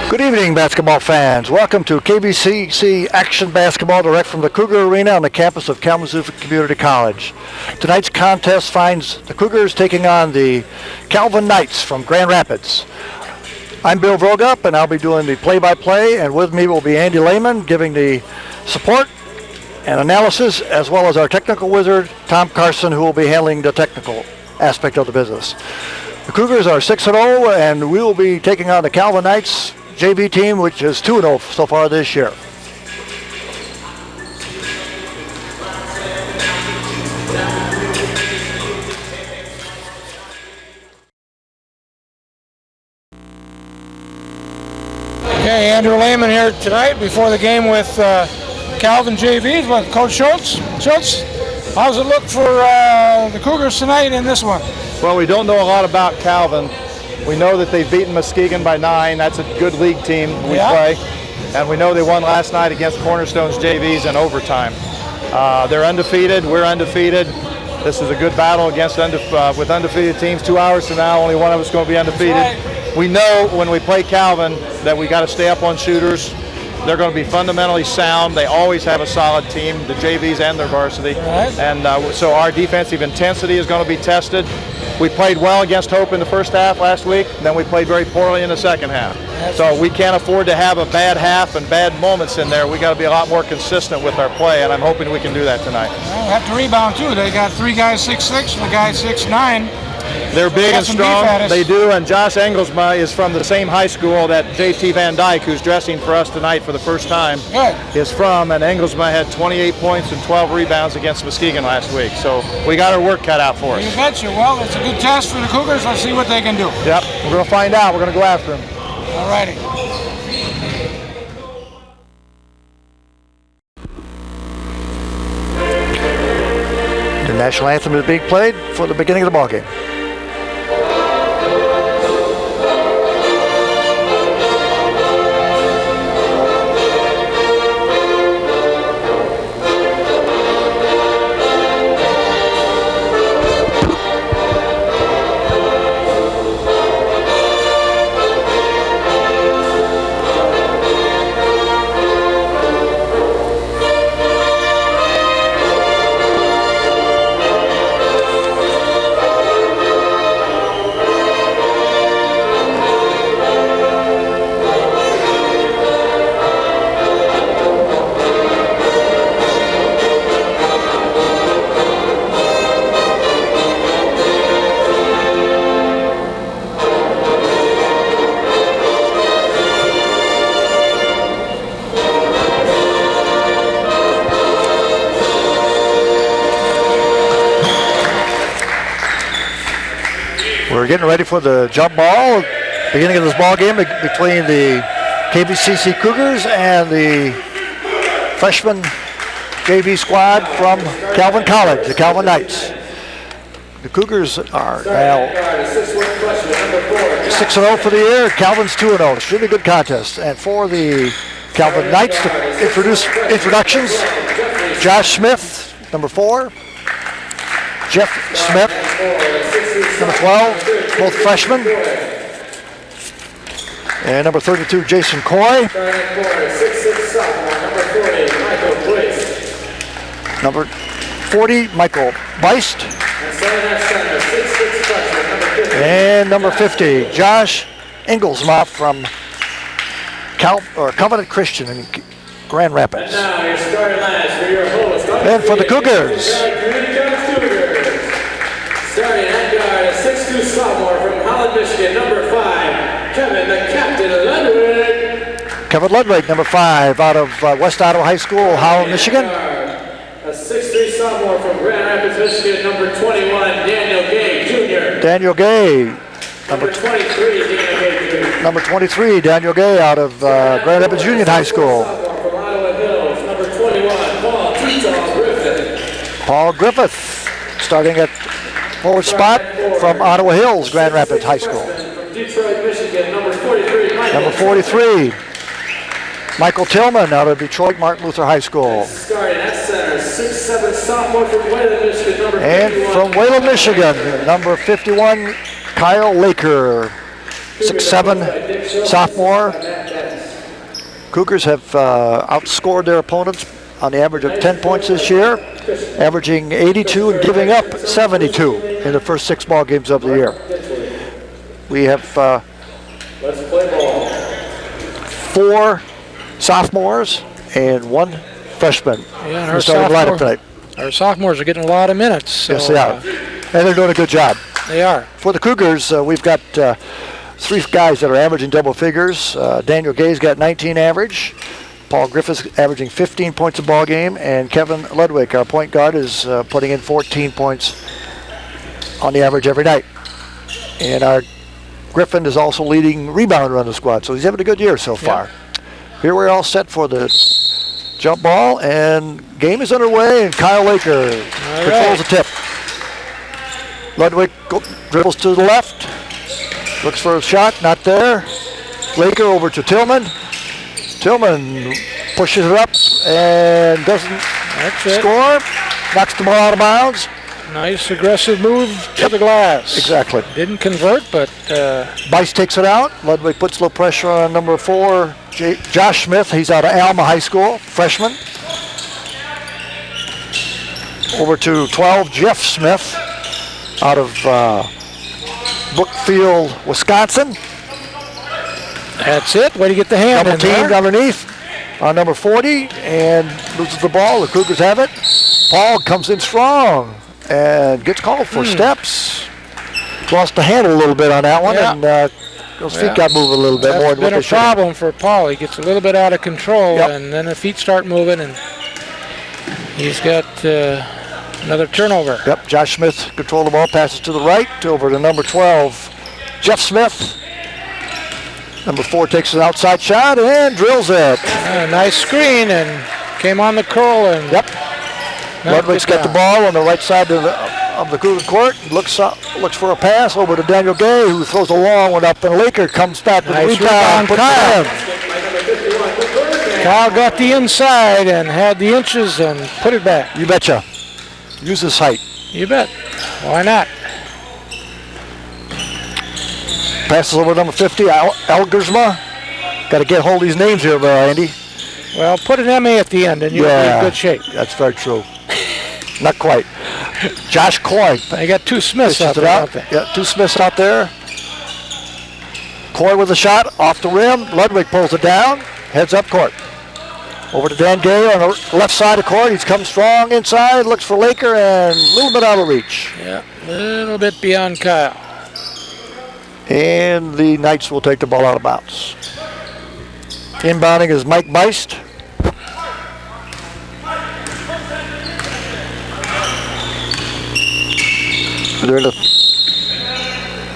Good evening, basketball fans. Welcome to KVCC Action Basketball direct from the Cougar Arena on the campus of Kalamazoo Community College. Tonight's contest finds the Cougars taking on the Calvin Knights from Grand Rapids. I'm Bill Vroegop, and I'll be doing the play-by-play, and with me will be Andy Lehman giving the support and analysis, as well as our technical wizard, Tom Carson, who will be handling the technical aspect of the business. The Cougars are 6-0, and we will be taking on the Calvin Knights JV team, which is 2-0 so far this year. Okay, Andrew Lehman here tonight before the game with Calvin JVs with Coach Schultz. Schultz, how's it look for the Cougars tonight in this one? Well, we don't know a lot about Calvin. We know that they've beaten Muskegon by 9. That's a good league team we play. And we know they won last night against Cornerstone's JVs in overtime. They're undefeated. We're undefeated. This is a good battle against with undefeated teams. 2 hours from now, only one of us is going to be undefeated. Right. We know when we play Calvin that we got to stay up on shooters. They're going to be fundamentally sound. They always have a solid team, the JVs and their varsity. Right. And so our defensive intensity is going to be tested. We played well against Hope in the first half last week, then we played very poorly in the second half. So we can't afford to have a bad half and bad moments in there. We got to be a lot more consistent with our play, and I'm hoping we can do that tonight. Well, we have to rebound too. They got 3 guys 6'6" and a guy 6'9". They're big and strong. They do, and Josh Engelsma is from the same high school that JT Van Dyke, who's dressing for us tonight for the first time, is from, and Engelsma had 28 points and 12 rebounds against Muskegon last week. So we got our work cut out for us. You betcha. Well, it's a good test for the Cougars. Let's see what they can do. Yep, we're going to find out. We're going to go after them. All righty. The national anthem is being played for the beginning of the ballgame. We're getting ready for the jump ball, beginning of this ball game between the KVCC Cougars and the freshman JV squad from Calvin College, the Calvin Knights. The Cougars are now 6-0 for the year. Calvin's 2-0. It's a really good contest. And for the Calvin Knights, to introduce introductions, Josh Smith, number 4. Jeff Smith, number 12, both freshmen. And number 32, Jason Coy. Number 40, Michael Beist. And number 50, Josh Engelsma from Covenant Christian in Grand Rapids. And for the Cougars, starting at guard, a 6'2" sophomore from Holland, Michigan, number 5, Kevin, the Captain Ludwig. Kevin Ludwig, number 5, out of West Ottawa High School, Holland, Michigan. A 6'3" sophomore from Grand Rapids, Michigan, number 21, Daniel Gay, Jr. Daniel Gay. Number 23, Daniel Gay, Jr. Number 23, Daniel Gay, out of Grand Rapids Union High School. From Ottawa Hills, number 21, Paul Griffith. Paul Griffith, starting at forward spot from Ottawa Hills, Grand Rapids High School. From Detroit, Michigan, number 43, Number 43, Michael Tillman, out of Detroit Martin Luther High School. Starting at center, 6'7" sophomore from Wayland, Michigan, number 51. And from Wayland, Michigan, number 51, Kyle Laker, 6'7", sophomore Cougars have outscored their opponents on the average of 10 points this year, averaging 82 and giving up 72 in the first 6 ball games of the year. We have 4 sophomores and 1 freshman. Yeah, our sophomores are getting a lot of minutes. So, yes, they are. And they're doing a good job. They are. For the Cougars, we've got 3 guys that are averaging double figures. Daniel Gay's got 19 average. Paul Griffith's averaging 15 points a ball game, and Kevin Ludwig, our point guard, is putting in 14 points on the average every night. And our Griffin is also leading rebounder on the squad, so he's having a good year so far. Yep. Here we're all set for the jump ball, and game is underway, and Kyle Laker controls the tip. Ludwig dribbles to the left, looks for a shot, not there. Laker over to Tillman. Tillman pushes it up and doesn't score. Knocks the ball out of bounds. Nice aggressive move to the glass. Exactly. Didn't convert, but... Bice takes it out. Ludwig puts a little pressure on number 4, Josh Smith. He's out of Alma High School, freshman. Over to 12, Jeff Smith, out of Brookfield, Wisconsin. That's it. Way to get the hand Double teamed underneath on number 40 and loses the ball. The Cougars have it. Paul comes in strong and gets called for steps. Lost the handle a little bit on that one, and those feet got moving a little bit more than what they should. That's been a problem for Paul. He gets a little bit out of control, and then the feet start moving, and he's got another turnover. Yep, Josh Smith controlled the ball, passes to the right, over to number 12, Jeff Smith. Number 4 takes an outside shot and drills it. Nice screen and came on the curl. And Ludwig's got the ball on the right side of the Cougar court. Looks for a pass over to Daniel Gay, who throws a long one up, and Laker comes back with a rebound. Kyle got the inside and had the inches and put it back. You betcha. Use his height. You bet. Why not? Passes over number 50, Elgersma. Got to get hold of these names here, Andy. Well, put an MA at the end and you'll be in good shape. That's very true. Not quite. Josh Coy. They got 2 Smiths out there, don't they? Yeah, 2 Smiths out there. Coy with a shot off the rim. Ludwig pulls it down. Heads up court. Over to Dan Gay on the left side of court. He's come strong inside. Looks for Laker and a little bit out of reach. Yeah, a little bit beyond Kyle. And the Knights will take the ball out of bounds. Inbounding is Mike Beist.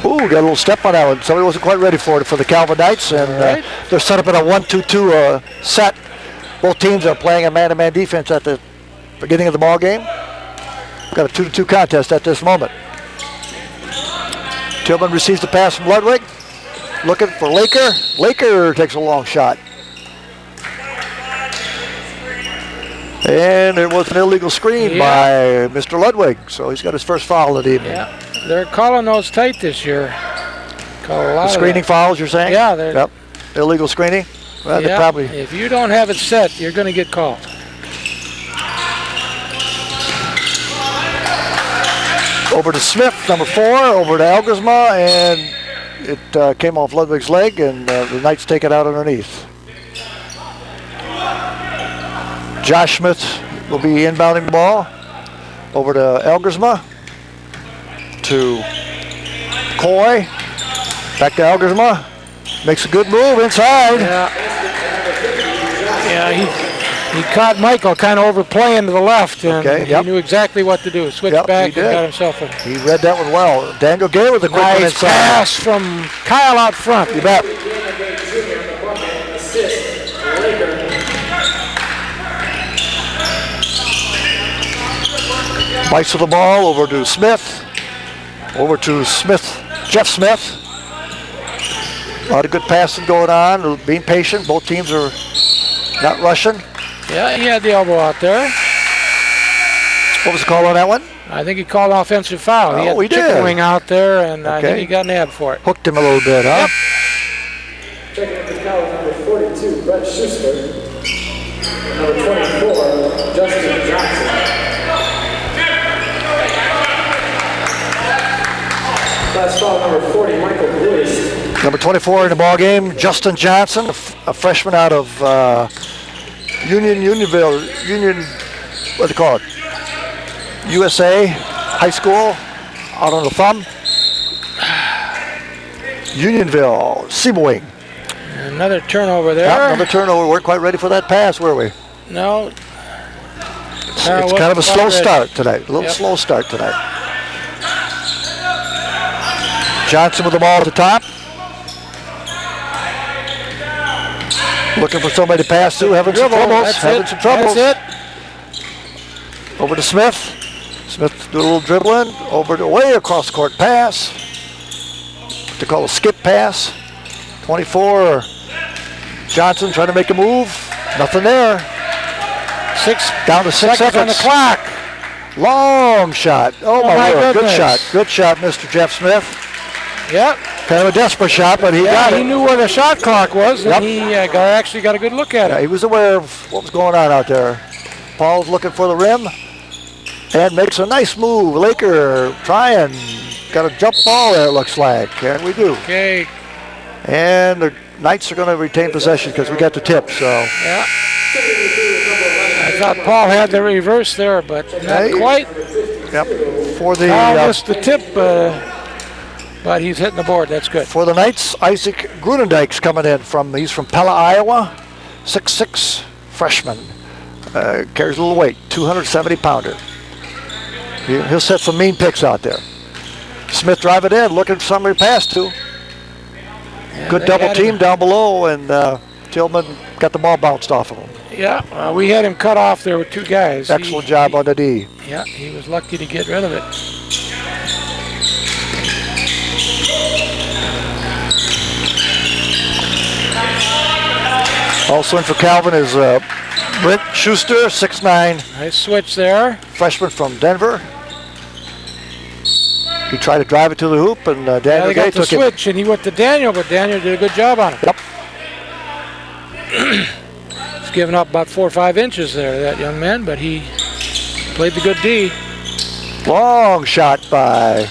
Got a little step on that one. Somebody wasn't quite ready for it for the Calvin Knights, and they're set up in a 1-2-2 set. Both teams are playing a man-to-man defense at the beginning of the ball game. Got a 2-2 contest at this moment. Tillman receives the pass from Ludwig. Looking for Laker. Laker takes a long shot. And it was an illegal screen by Mr. Ludwig, so he's got his first foul of the evening. Yeah, they're calling those tight this year. Call a lot the screening fouls, you're saying? Yeah. They're illegal screening? Well, they probably... If you don't have it set, you're going to get called. Over to Smith, number 4, over to Elgersma, and it came off Ludwig's leg, and the Knights take it out underneath. Josh Smith will be inbounding the ball. Over to Elgersma. To Coy. Back to Elgersma. Makes a good move inside. Yeah, he caught Michael kind of overplaying to the left, and he knew exactly what to do. Switched back and got himself in. He read that one well. Daniel Gay with a quick one inside. Pass from Kyle out front. You bet. Bites to the ball, over to Smith. Over to Smith, Jeff Smith. A lot of good passing going on, being patient. Both teams are not rushing. Yeah, he had the elbow out there. What was the call on that one? I think he called an offensive foul. He had the chicken wing out there, and I think he got nabbed for it. Hooked him a little bit, huh? Checking into Calvin, number 42, Brett Schuster. Number 24, Justin Johnson. Last foul, number 40, Michael Boyce. Number 24 in the ball game, Justin Johnson, a freshman out of Unionville, what do they call it? USA High School, out on the thumb. Unionville, Seaboing. Another turnover there. Yep, another turnover. We weren't quite ready for that pass, were we? No. It's kind of a slow start tonight. A little slow start tonight. Johnson with the ball at the top. Looking for somebody to pass to, having some troubles. That's it. Over to Smith. Smith do a little dribbling. Over to way across the court pass. What they call a skip pass. 24. Johnson trying to make a move. Nothing there. Down to 6 seconds on the clock. Long shot. Oh my word. Goodness. Good shot. Good shot, Mr. Jeff Smith. Yep. Kind of a desperate shot, but he got it. He knew where the shot clock was, and he actually got a good look at it. Yeah, he was aware of what was going on out there. Paul's looking for the rim and makes a nice move. Laker trying. Got a jump ball there, it looks like. And we do. Okay. And the Knights are going to retain possession because we got the tip, so. Yeah. I thought Paul had the reverse there, but not quite. Yep. For the Paul missed the tip, but he's hitting the board. That's good. For the Knights, Isaac Grunendijk's coming in he's from Pella, Iowa. 6'6", freshman. Carries a little weight, 270-pounder. He'll set some mean picks out there. Smith drive it in, looking for somebody to pass to. Good double team down below, and Tillman got the ball bounced off of him. Yeah, we had him cut off there with two guys. Excellent job on the D. Yeah, he was lucky to get rid of it. Also in for Calvin is Brent Schuster, 6'9". Nice switch there. Freshman from Denver. He tried to drive it to the hoop, and Daniel Gay took the switch, and he went to Daniel, but Daniel did a good job on it. Yep. He's given up about 4 or 5 inches there, that young man, but he played the good D. Long shot by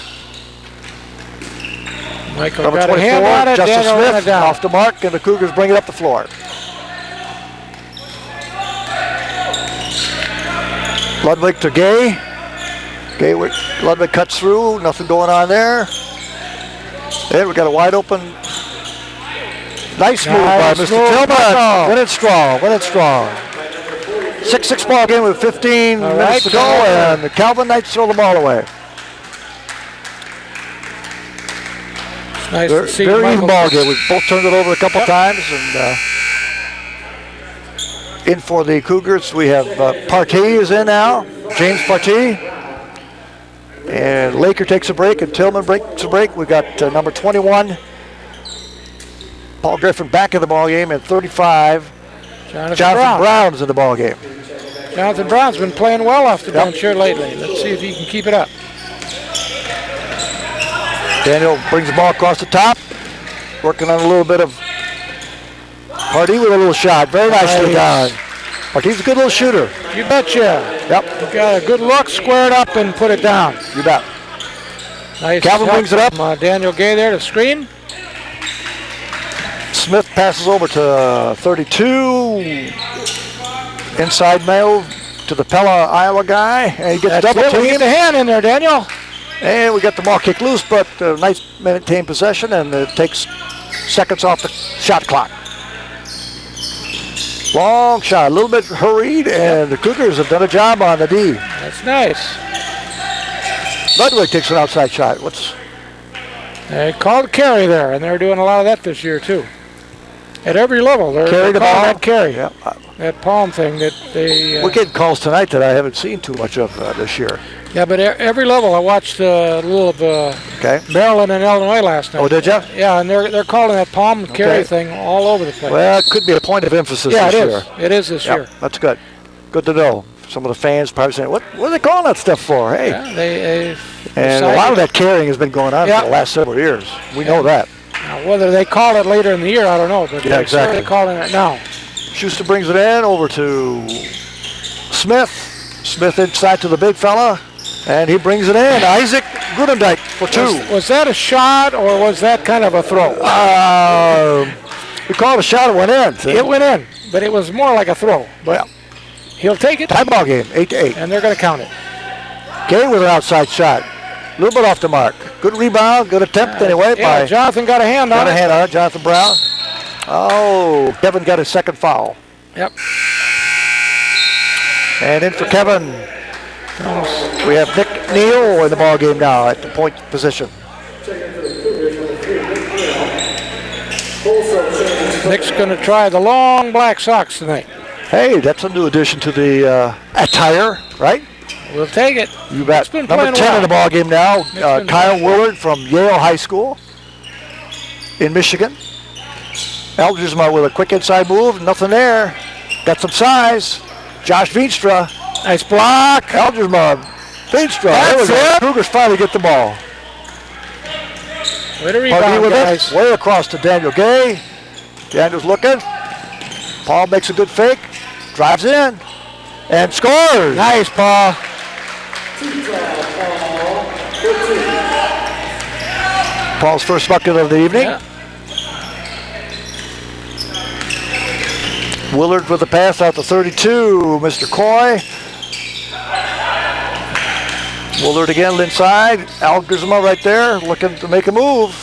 Michael number got 24, a hand on it. Justin Daniel ran Smith, it down. off the mark, and the Cougars bring it up the floor. Ludwig to Gay. Ludwig cuts through, nothing going on there. And we got a wide open. Nice move by Mr. Tillman. Win it strong, win it strong. 6-6 ball game with 15 minutes to go, and the Calvin Knights throw the ball away. Nice to see very even ball game. We've both turned it over a couple times, and in for the Cougars we have Partey is in now, James Partey. And Laker takes a break, and Tillman breaks a break. We got number 21, Paul Griffin, back in the ball game, and 35, Jonathan Brown's in the ball game. Jonathan Brown's been playing well off the bench here lately. Let's see if he can keep it up. Daniel brings the ball across the top, working on a little bit of Partey with a little shot. Very nicely done. Partey's a good little shooter. You betcha. Yep. He got a good look, squared up, and put it down. You bet. Nice. Calvin brings it up. Daniel Gay there to screen. Smith passes over to 32. Inside mail to the Pella, Iowa guy. And he gets double teamed. Get the hand in there, Daniel. And we got the ball kicked loose, but nice maintained possession, and it takes seconds off the shot clock. Long shot, a little bit hurried, and the Cougars have done a job on the D. That's nice. Ludwig takes an outside shot. They called carry there, and they're doing a lot of that this year too. At every level, they're calling that carry. Yep. That palm thing that they. We're getting calls tonight that I haven't seen too much of this year. Yeah, but every level. I watched a little of Maryland and Illinois last night. Oh, did you? Yeah, and they're calling that palm carry thing all over the place. Well, it could be a point of emphasis this year. It is this year. That's good. Good to know. Some of the fans probably saying, what are they calling that stuff for? Hey. Yeah, and a lot of that carrying has been going on for the last several years. We know that. Now Whether they call it later in the year, I don't know, but Yeah, exactly. they're calling it now. Schuster brings it in over to Smith. Smith inside to the big fella, and he brings it in. Isaac Grudendijk for 2. Was that a shot or was that kind of a throw? We called a shot, it went in. See? It went in, but it was more like a throw. But he'll take it. Tie ball game, 8-8. And they're going to count it. Gay with an outside shot. A little bit off the mark. Good rebound, good attempt anyway. Yeah, Jonathan got a hand on it. Got a hand on it, Jonathan Brown. Oh, Kevin got his second foul. Yep. And in for Kevin. We have Nick Neal in the ball game now at the point position. Nick's going to try the long black socks tonight. Hey, that's a new addition to the attire, right? We'll take it. You bet. Been Number 10 well. in the ball game now, Kyle Willard from Yale High School in Michigan. Algersma with a quick inside move, nothing there. Got some size. Josh Veenstra. Nice block. Algersma. Veenstra. That's it. Cougars finally get the ball. Way to Pardee rebound, with guys. it. Way across to Daniel Gay. Daniel's looking. Paul makes a good fake. Drives in. And scores. Nice, Paul. Paul's first bucket of the evening. Yeah. Willard with the pass out to 32. Mr. Coy. Willard again inside. Algersma right there looking to make a move.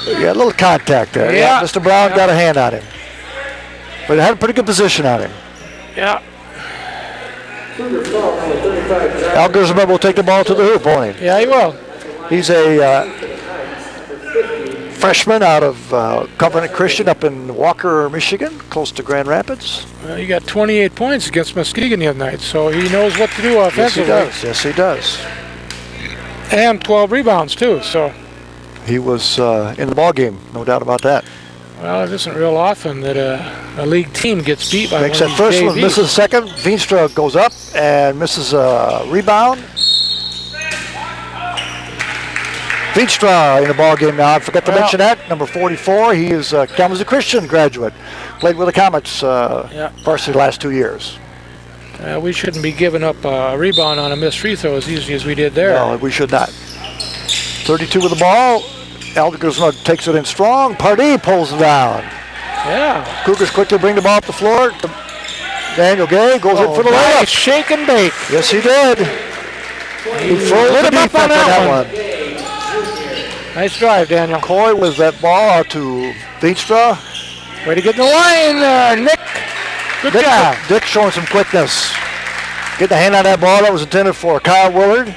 Yeah, a little contact there. Yeah. Mr. Brown got a hand on him. But it had a pretty good position on him. Yeah. Algersma will take the ball to the hoop, won't he? Yeah, he will. He's a freshman out of Covenant Christian up in Walker, Michigan, close to Grand Rapids. Well, he got 28 points against Muskegon the other night, so he knows what to do offensively. Yes, he does. And 12 rebounds, too, so. He was in the ball game, no doubt about that. Well, it isn't real often that a league team gets beat by Makes one that of first these one, JVs. misses the second. Veenstra goes up and misses a rebound. Veenstra in the ball game now. I forgot to mention that. Number 44. He is Kalamazoo Christian graduate. Played with the Comets varsity the last 2 years. We shouldn't be giving up a rebound on a missed free throw as easy as we did there. No, we should not. 32 with the ball. Algersma takes it in strong. Pardee pulls it down. Yeah. Cougars quickly bring the ball up the floor. Daniel Gay goes in for the nice layup. shake and bake. Yes, he did. He froze lit the him up defense on on that one. Nice drive, Daniel. Coy with that ball out to Veenstra. Way to get in the line there, Nick. Good job. Dick showing some quickness. Getting a hand on that ball that was intended for Kyle Willard.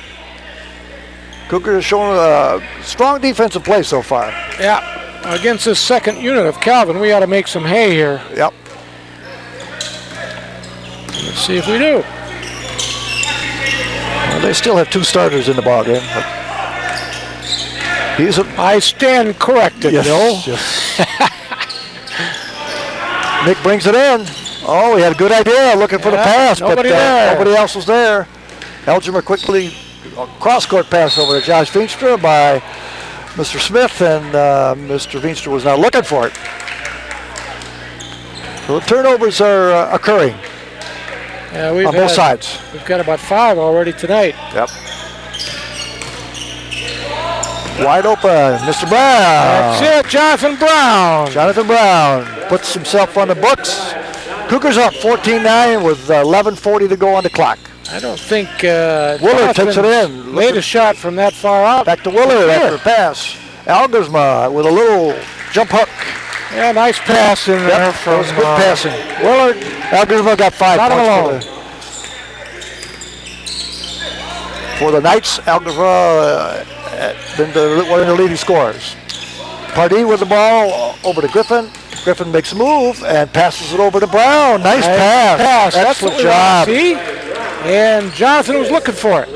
Cougars showing a strong defensive play so far. Yeah. Against this second unit of Calvin, we ought to make some hay here. Yep. Let's see if we do. Well, they still have 2 starters in the ball game. I stand corrected, Bill. Yes. Nick brings it in. Oh, he had a good idea looking for the pass, but nobody else was there. Algemer quickly cross-court pass over to Josh Veenstra by Mr. Smith, and Mr. Veenstra was not looking for it. So the turnovers are occurring Yeah, on both sides. We've got about 5 already tonight. Yep. Wide open, Mr. Brown. That's it, Jonathan Brown. Jonathan Brown puts himself on the books. Cougars up 14-9 with 11:40 to go on the clock. I don't think Willard takes it in. Made a shot from that far out. Back to Willard after a pass. Algersma with a little jump hook. Yeah, nice pass in there That from was good passing. Willard, Algersma got 5 Not points for the Knights. Algersma been one of the leading scorers. Pardee with the ball over to Griffin. Griffin makes a move and passes it over to Brown. Nice pass. Excellent job. See? And Jonathan was looking for it.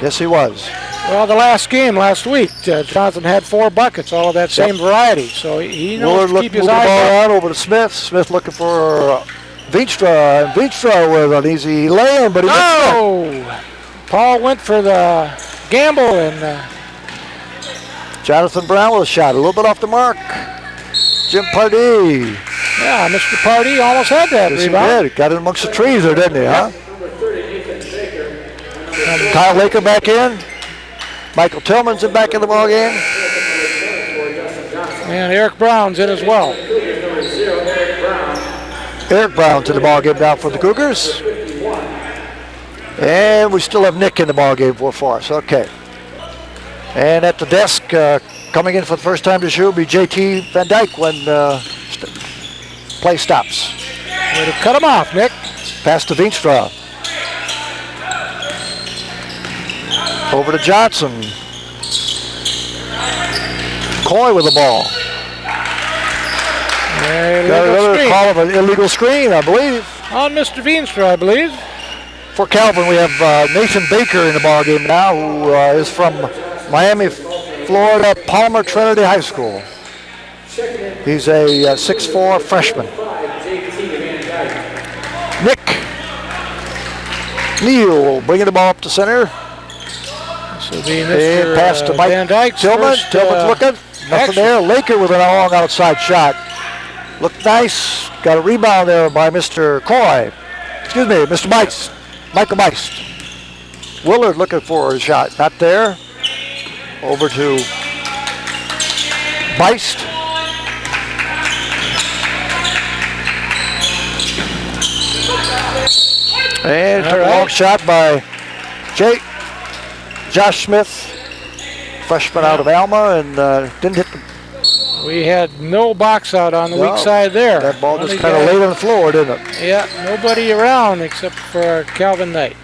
Yes, he was. Well, the last game last week, Jonathan had 4 buckets, all of that same variety. So he knows to keep his moving the eyes ball up. out over to Smith. Smith looking for Veenstra. And Veenstra with an easy lay-in, but he missed it. Paul went for the gamble and Jonathan Brown with a shot, a little bit off the mark. Jim Pardee. Yeah, Mr. Pardee almost had that Yes, rebound. he did. Got it amongst the trees there, didn't he, huh? Kyle Laker back in. Michael Tillman's back in the ball game. And Eric Brown's in as well. Eric Brown to the ball game now for the Cougars. And we still have Nick in the ball game for us. Okay. And at the desk, coming in for the first time this year will be JT Van Dyke when play stops. Way to cut him off, Nick. Pass to Veenstra. Over to Johnson. Coy with the ball. Got another call of an illegal screen, I believe. On Mr. Veenstra, I believe. For Calvin, we have Nathan Baker in the ball game now, who is from Miami, Florida, Palmer Trinity High School. He's a 6'4" freshman. Nick Neal bringing the ball up to center. This will be Mr. And pass to Mike Van Dyke's Tillman. first, Tillman's looking. Nothing action. there. Laker with a long outside shot. Looked nice. Got a rebound there by Mr. Coy. Excuse me, Mr. Meist. Michael Meist. Willard looking for a shot. Not there. Over to Meist. And took a long shot by Josh Smith, freshman out of Alma, and didn't hit the. We had no box out on the weak side there. That ball just kind of laid on the floor, didn't it? Yeah, nobody around except for Calvin Knight.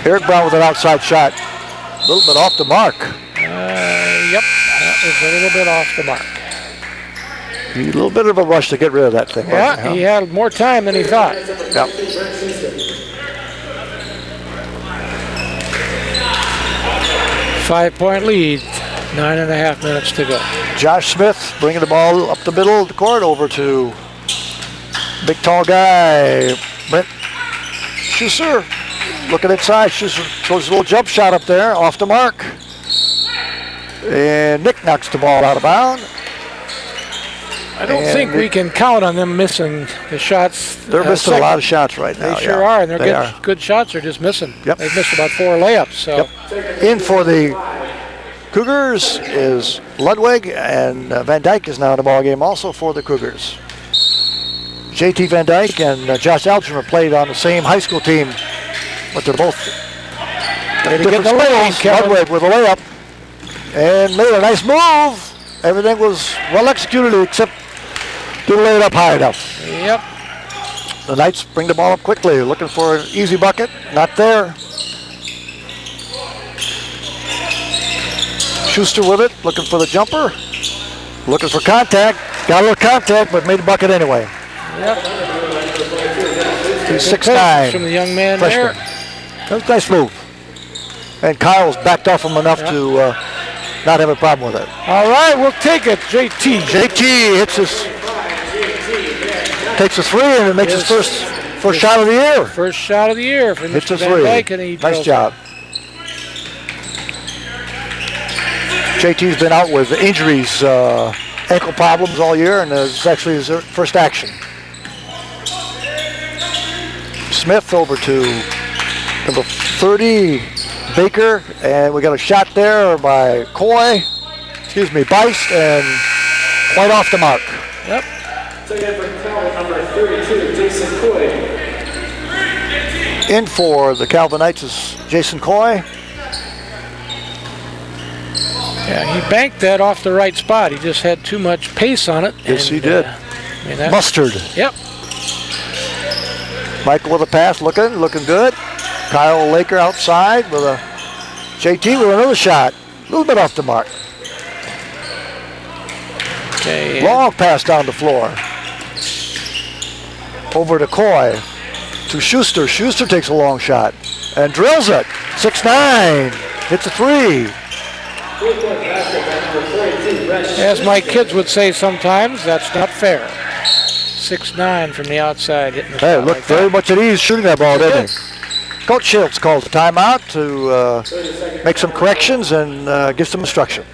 Eric Brown with an outside shot. A little bit off the mark. Yep, that was a little bit off the mark. A little bit of a rush to get rid of that thing. Yeah, he had more time than he thought. Yep. 5-point lead, 9.5 minutes to go. Josh Smith bringing the ball up the middle of the court over to big tall guy, Brent Schuster. Looking inside, Schuster throws a little jump shot up there, off the mark. And Nick knocks the ball out of bounds. I don't think we can count on them missing the shots. They're missing a lot of shots right now. They sure are, and they're good shots are just missing. Yep. They've missed about 4 layups. So. Yep. In for the Cougars is Ludwig, and Van Dyke is now in the ball game also for the Cougars. JT Van Dyke and Josh Algernon played on the same high school team, but they're both different schools. Ludwig with a layup, and made a nice move. Everything was well executed except didn't lay it up high enough. Yep. The Knights bring the ball up quickly, looking for an easy bucket. Not there. Schuster with it, looking for the jumper. Looking for contact. Got a little contact, but made a bucket anyway. Yep. He's 6'9". From the young man freshman. there. That was a nice move. And Kyle's backed off him enough to not have a problem with it. All right, we'll take it, JT. JT hits his, takes a three and it makes his first shot of the year. First shot of the year for Hits Mr. a Van three. Dyke, and he Nice job. JT's been out with injuries, ankle problems all year, and it's actually his first action. Smith over to number 30, Baker, and we got a shot there by Beist, and quite off the mark. Yep. Second for Calvin, number 32, Jason Coy. In for the Calvin Knights is Jason Coy. Yeah, he banked that off the right spot. He just had too much pace on it. Yes, he did. Mustard. Yep. Michael with a pass, looking good. Kyle Laker outside with a JT with another shot. A little bit off the mark. Okay. Long pass down the floor. Over to Coy. To Schuster. Schuster takes a long shot and drills it. 6'9". Hits a three. As my kids would say sometimes, that's not fair. 6'9" from the outside hitting the Hey, shot looked like very much at ease shooting that ball, didn't he? Coach Schultz calls the timeout to make some corrections and give some instruction.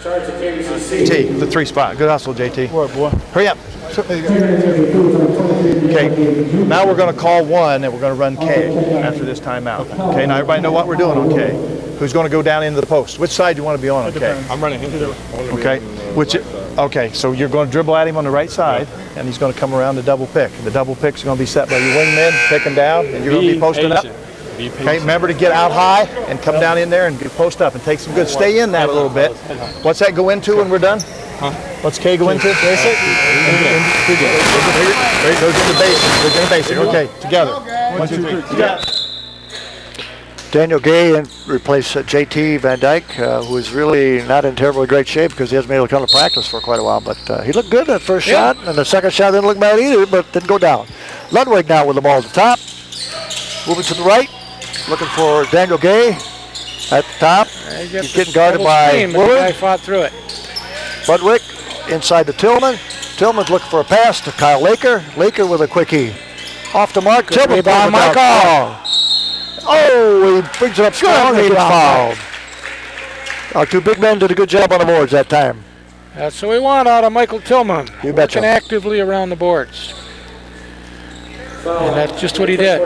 JT, the 3 spot. Good hustle, JT. Boy, boy. Hurry up. Okay, now we're going to call 1 and we're going to run K after this timeout. Okay, now everybody know what we're doing on K. Who's going to go down into the post? Which side do you want to be on K? I'm running him. Okay, okay, so you're going to dribble at him on the right side and he's going to come around the double pick. The double pick's going to be set by your wingman, picking down, and you're going to be posting up. Okay, remember to get out high and come down in there and post up and take some good. Stay in that a little bit. What's that go into when we're done? What's K go into? Basic? Goes into basic. Goes into basic. Okay, together. 1, 2, 3. Together. Daniel Gay replaced JT Van Dyke, who is really not in terribly great shape because he hasn't been able to come to practice for quite a while. But he looked good that first shot, and the second shot didn't look bad either, but didn't go down. Ludwig now with the ball at the top. Moving to the right, looking for Daniel Gay at the top. He's getting guarded by Willard. I fought through it. Ludwig inside to Tillman. Tillman's looking for a pass to Kyle Laker. Laker with a quickie. Off the mark. Tillman by Michael. Oh, he brings it up strong and gets fouled. Our 2 big men did a good job on the boards that time. That's what we want out of Michael Tillman. You betcha. Working actively around the boards. And that's just what he did.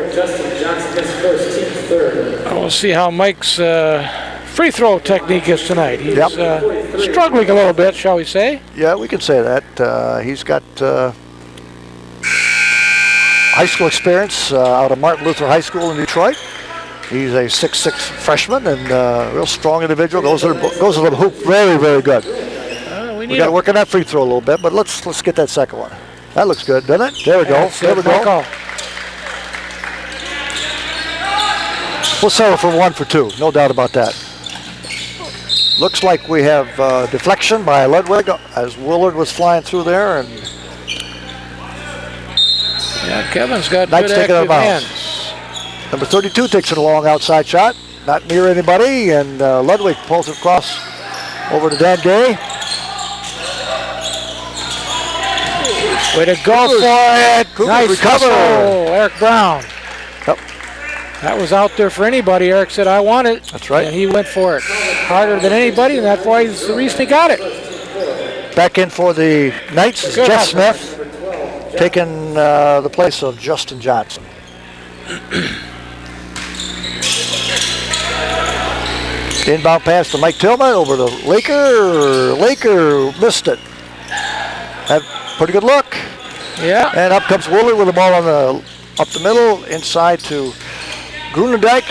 We'll see how Mike's free throw technique is tonight. He's struggling a little bit, shall we say? Yeah, we can say that. He's got high school experience out of Martin Luther High School in Detroit. He's a 6'6" freshman and a real strong individual. Goes to the hoop very, very good. We got to work on that free throw a little bit, but let's get that second one. That looks good, doesn't it? There we go. There we go. We'll settle for 1 for 2, no doubt about that. Looks like we have deflection by Ludwig as Willard was flying through there, and Kevin's got Knight's good taking active hands. Number 32 takes it a long outside shot, not near anybody, and Ludwig pulls it across over to Dan Gay. Way to go for it! Nice recover. Eric Brown. Yep. That was out there for anybody. Eric said, I want it. That's right. And he went for it. Harder than anybody, and that's why he's the reason he got it. Back in for the Knights is Jeff Smith, taking the place of Justin Johnson. Inbound pass to Mike Tillman over to Laker. Laker missed it. Had a pretty good look. Yeah. And up comes Willard with the ball on up the middle, inside to Grunendijk.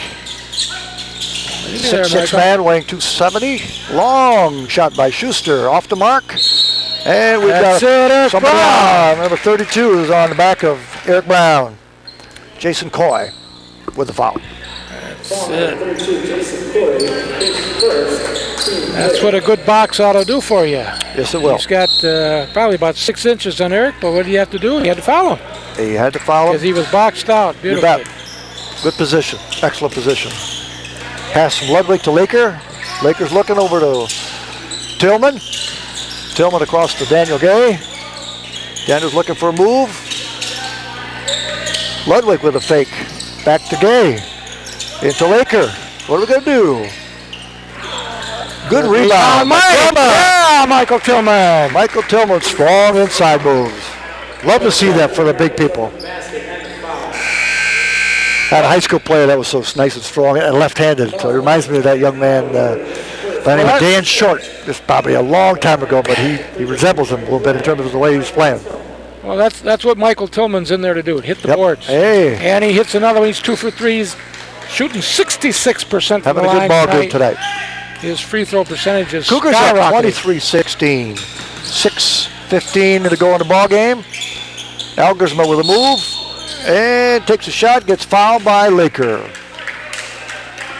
6'6" man weighing 270. Long shot by Schuster off the mark. And we've got somebody on. Number 32 is on the back of Eric Brown. Jason Coy with the foul. That's what a good box ought to do for you. Yes, it will. He's got probably about 6 inches on Eric, but what did he have to do? He had to foul him. He had to foul him. Because he was boxed out. Beautifully. You bet. Good position. Excellent position. Pass from Ludwig to Laker. Laker's looking over to Tillman. Tillman across to Daniel Gay. Daniel's looking for a move. Ludwig with a fake. Back to Gay. Into Laker. What are we going to do? Good rebound. Michael Tillman. Michael Tillman, strong inside moves. Love to see that for the big people. Had a high school player that was so nice and strong and left-handed. So it reminds me of that young man by the name of Dan Short. It's probably a long time ago, but he resembles him a little bit in terms of the way he's playing. Well, that's what Michael Tillman's in there to do. Hit the boards. Hey. And he hits another one. He's 2 for 3. He's shooting 66% from the line. Having a good ball game tonight. His free throw percentage is Cougars up 23-16. 6:15 to go in the ball game. Algersma with a move. And takes a shot, gets fouled by Laker.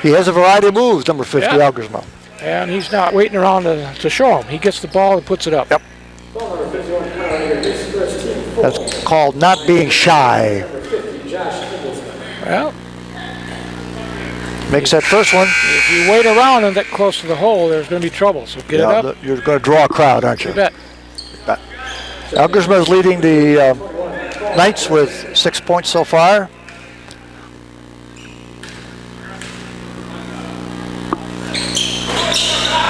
He has a variety of moves, number 50, Algersma. And he's not waiting around to show him. He gets the ball and puts it up. Yep. That's called not being shy. Well, makes that first one. If you wait around and that close to the hole, there's going to be trouble. So get it up. You're going to draw a crowd, aren't you? You bet. Algersma is leading the Knights with 6 points so far.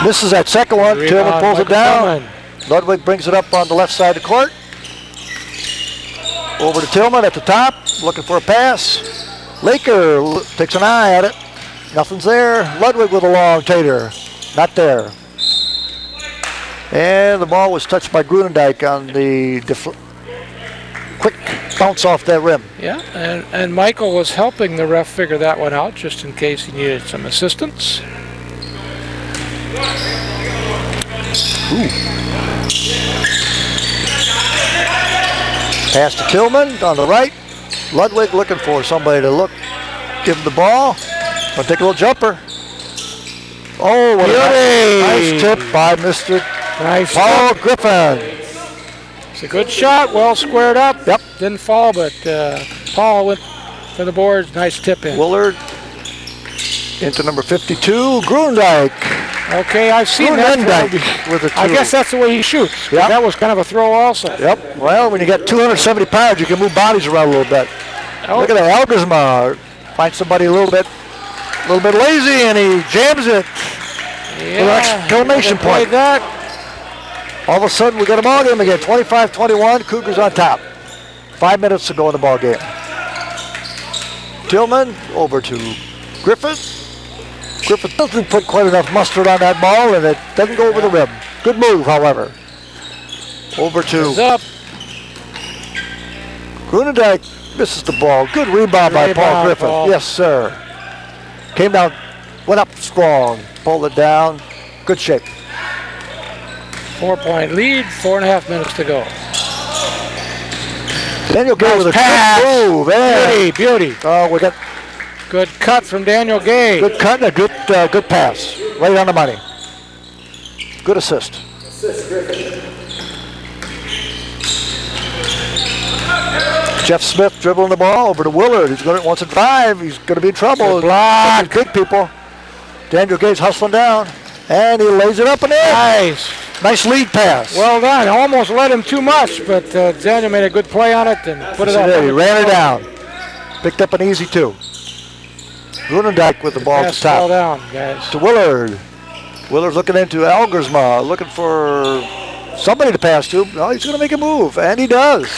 Misses that second one. Tillman pulls it down. Tillman. Ludwig brings it up on the left side of the court. Over to Tillman at the top, looking for a pass. Laker takes an eye at it. Nothing's there. Ludwig with a long tater. Not there. And the ball was touched by Grunendijk on the quick bounce off that rim. Yeah, and Michael was helping the ref figure that one out just in case he needed some assistance. Pass to Tillman on the right. Ludwig looking for somebody to give him the ball. Gonna take a little jumper. Oh, what a nice tip by Mr. Paul Griffin. It's a good shot, well squared up. Yep. Didn't fall, but Paul went for the boards. Nice tip in. Willard into number 52, Grunendijk. Okay, I've seen that. With a two. I guess that's the way he shoots. Yep. That was kind of a throw also. Yep. Well, when you got 270 pounds, you can move bodies around a little bit. Oh. Look at that. Elgersma finds somebody a little bit lazy, and he jams it. Yeah. Exclamation point. That. All of a sudden, we got a ball game again. 25-21. Cougars on top. 5 minutes to go in the ball game. Tillman over to Griffith. Griffith doesn't put quite enough mustard on that ball, and it doesn't go over the rim. Good move, however. Over to Grunendijk. Misses the ball. Good rebound by Paul Griffith. Paul. Yes, sir. Came down, went up strong, pulled it down. Good shape. 4-point lead, 4.5 minutes to go. Daniel Gay with a good move. Yeah. Beauty. Oh, we got good cut from Daniel Gay. good cut and a good pass. Right on the money. Good assist. Jeff Smith dribbling the ball over to Willard. Wants to drive. He's going to be in trouble. Block. Big people. Daniel Gay's hustling down. And he lays it up and in. Nice lead pass. Well done. Almost led him too much, but Daniel made a good play on it and put it up. He ran it down. Picked up an easy two. Grunendijk with the ball at the top. Fell down, guys. To Willard. Willard's looking into Elgersma, looking for somebody to pass to. Oh, he's going to make a move, and he does.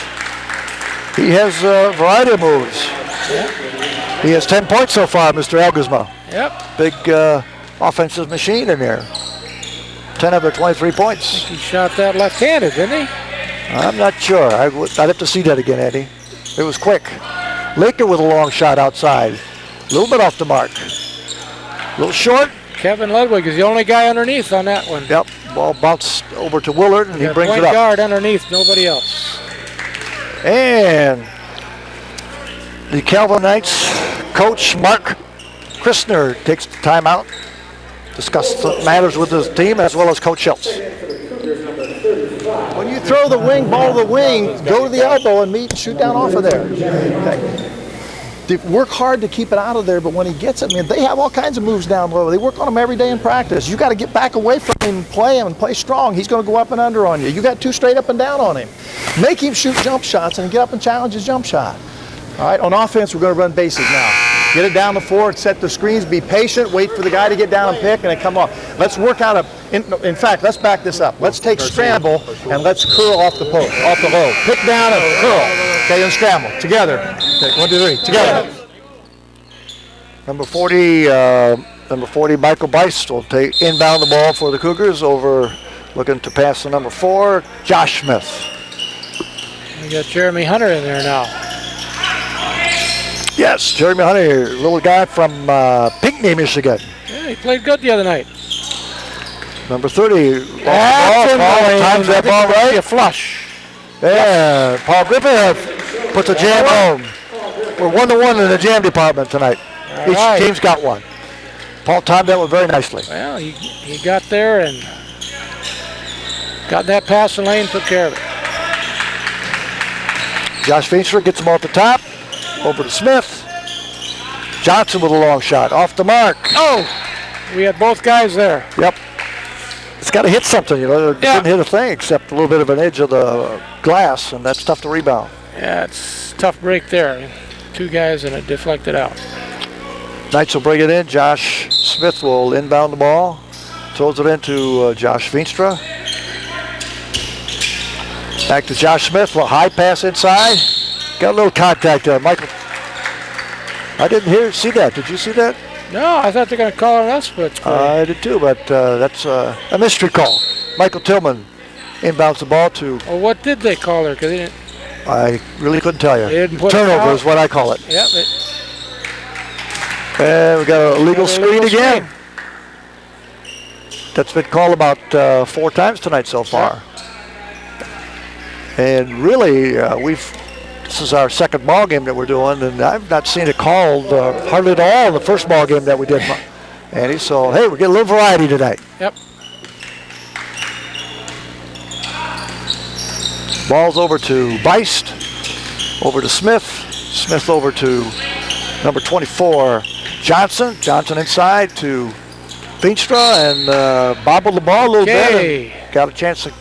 He has a variety of moves. Yeah. He has 10 points so far, Mr. Elgersma. Yep. Big offensive machine in there. 10 of their 23 points. I think he shot that left-handed, didn't he? I'm not sure. I'd have to see that again, Eddie. It was quick. Laker with a long shot outside. A little bit off the mark. A little short. Kevin Ludwig is the only guy underneath on that one. Yep. Ball bounced over to Willard, and he brings it up. Point guard underneath, nobody else. And the Calvin Knights coach, Mark Christner, takes the timeout. Discuss the matters with his team as well as Coach Schultz. When you throw the ball to the wing, go to the elbow and shoot down off of there. Okay. They work hard to keep it out of there, but when he gets it, they have all kinds of moves down low. They work on them every day in practice. You got to get back away from him and play strong. He's going to go up and under on you. You got two straight up and down on him. Make him shoot jump shots and get up and challenge his jump shot. All right, on offense, we're going to run basic now. Get it down the floor, set the screens, be patient, wait for the guy to get down and pick, and then come off. Let's work out in fact, let's back this up. Let's take scramble, and let's curl off the post, off the low. Pick down and curl. Okay, and scramble. Together. Okay, 1, 2, 3. Together. Number 40, Michael Bice will inbound the ball for the Cougars over, looking to pass to number 4, Josh Smith. We got Jeremy Hunter in there now. Yes, Jeremy Hunter, little guy from Pinckney, Michigan. Yeah, he played good the other night. Number 30. Times that ball right. A flush. Yeah, Paul Griffith puts a jam home. We're 1-1 in the jam department tonight. Each team's got one. Paul timed that one very nicely. Well, he got there and got that passing lane, took care of it. Josh Feenstra gets the ball at the top. Over to Smith. Johnson with a long shot. Off the mark. Oh! We had both guys there. Yep. It's got to hit something, It didn't hit a thing except a little bit of an edge of the glass, and that's tough to rebound. Yeah, it's a tough break there. Two guys and it deflected out. Knights will bring it in. Josh Smith will inbound the ball. Throws it into Josh Veenstra. Back to Josh Smith. A high pass inside. Got a little contact there. Michael. I didn't see that. Did you see that? No, I thought they were going to call on us, but I did too, but that's a mystery call. Michael Tillman inbounds the ball to. Well, what did they call her? 'Cause they didn't. I really couldn't tell you. They didn't put Turnover is what I call it. Yep. And we got a legal screen again. That's been called about 4 times tonight so far. And really, this is our second ball game that we're doing, and I've not seen it called hardly at all in the first ball game that we did, Andy. So hey, we're getting a little variety tonight. Yep. Ball's over to Beist, over to Smith. Smith over to number 24, Johnson. Johnson inside to Veenstra, and bobbled the ball a little bit. And got a chance to.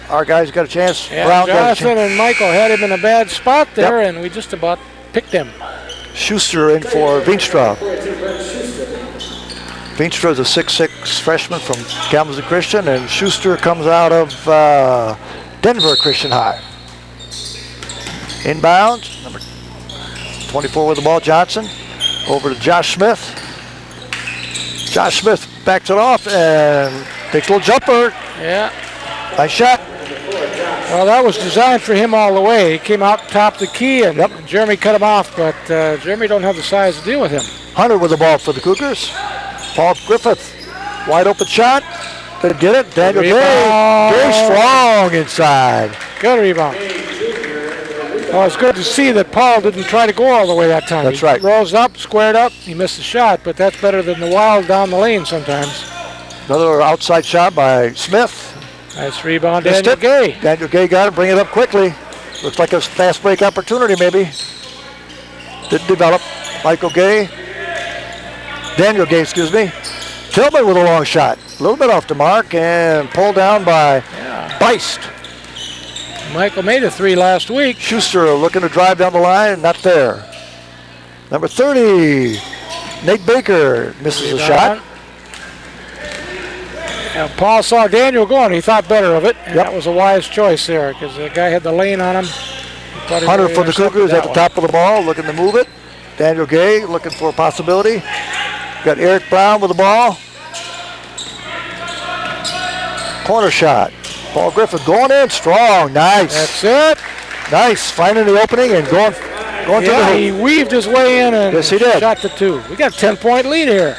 Our guys got a chance. Yeah, Brown Jonathan and Michael had him in a bad spot there, and we just about picked him. Schuster in for Veenstra. Veenstra is a 6'6" freshman from Kalamazoo Christian, and Schuster comes out of Denver Christian High. Inbound, number 24 with the ball, Johnson. Over to Josh Smith. Josh Smith backs it off and takes a little jumper. Yeah. Nice shot. Well, that was designed for him all the way. He came out top the key, and Jeremy cut him off, but Jeremy don't have the size to deal with him. Hunter with the ball for the Cougars. Paul Griffith, wide open shot. Didn't get it. Daniel Gay strong inside. Good rebound. Well, it's good to see that Paul didn't try to go all the way that time. That's right. He rose up, squared up. He missed the shot, but that's better than the wild down the lane sometimes. Another outside shot by Smith. Nice rebound, Daniel Gay. Daniel Gay got it, bring it up quickly. Looks like a fast break opportunity maybe. Didn't develop. Daniel Gay, excuse me. Tillman with a long shot. A little bit off the mark and pulled down by Beist. Michael made a 3 last week. Schuster looking to drive down the line, not there. Number 30, Nate Baker misses a shot. Now, Paul saw Daniel going. He thought better of it, and that was a wise choice there because the guy had the lane on him. Hunter for the Cougars at the top of the ball, looking to move it. Daniel Gay looking for a possibility. Got Eric Brown with the ball. Corner shot. Paul Griffith going in strong. Nice. That's it. Nice. Finding the opening and going to the hoop. He weaved his way in and yes, he did. Shot the 2. We got a 10-point lead here.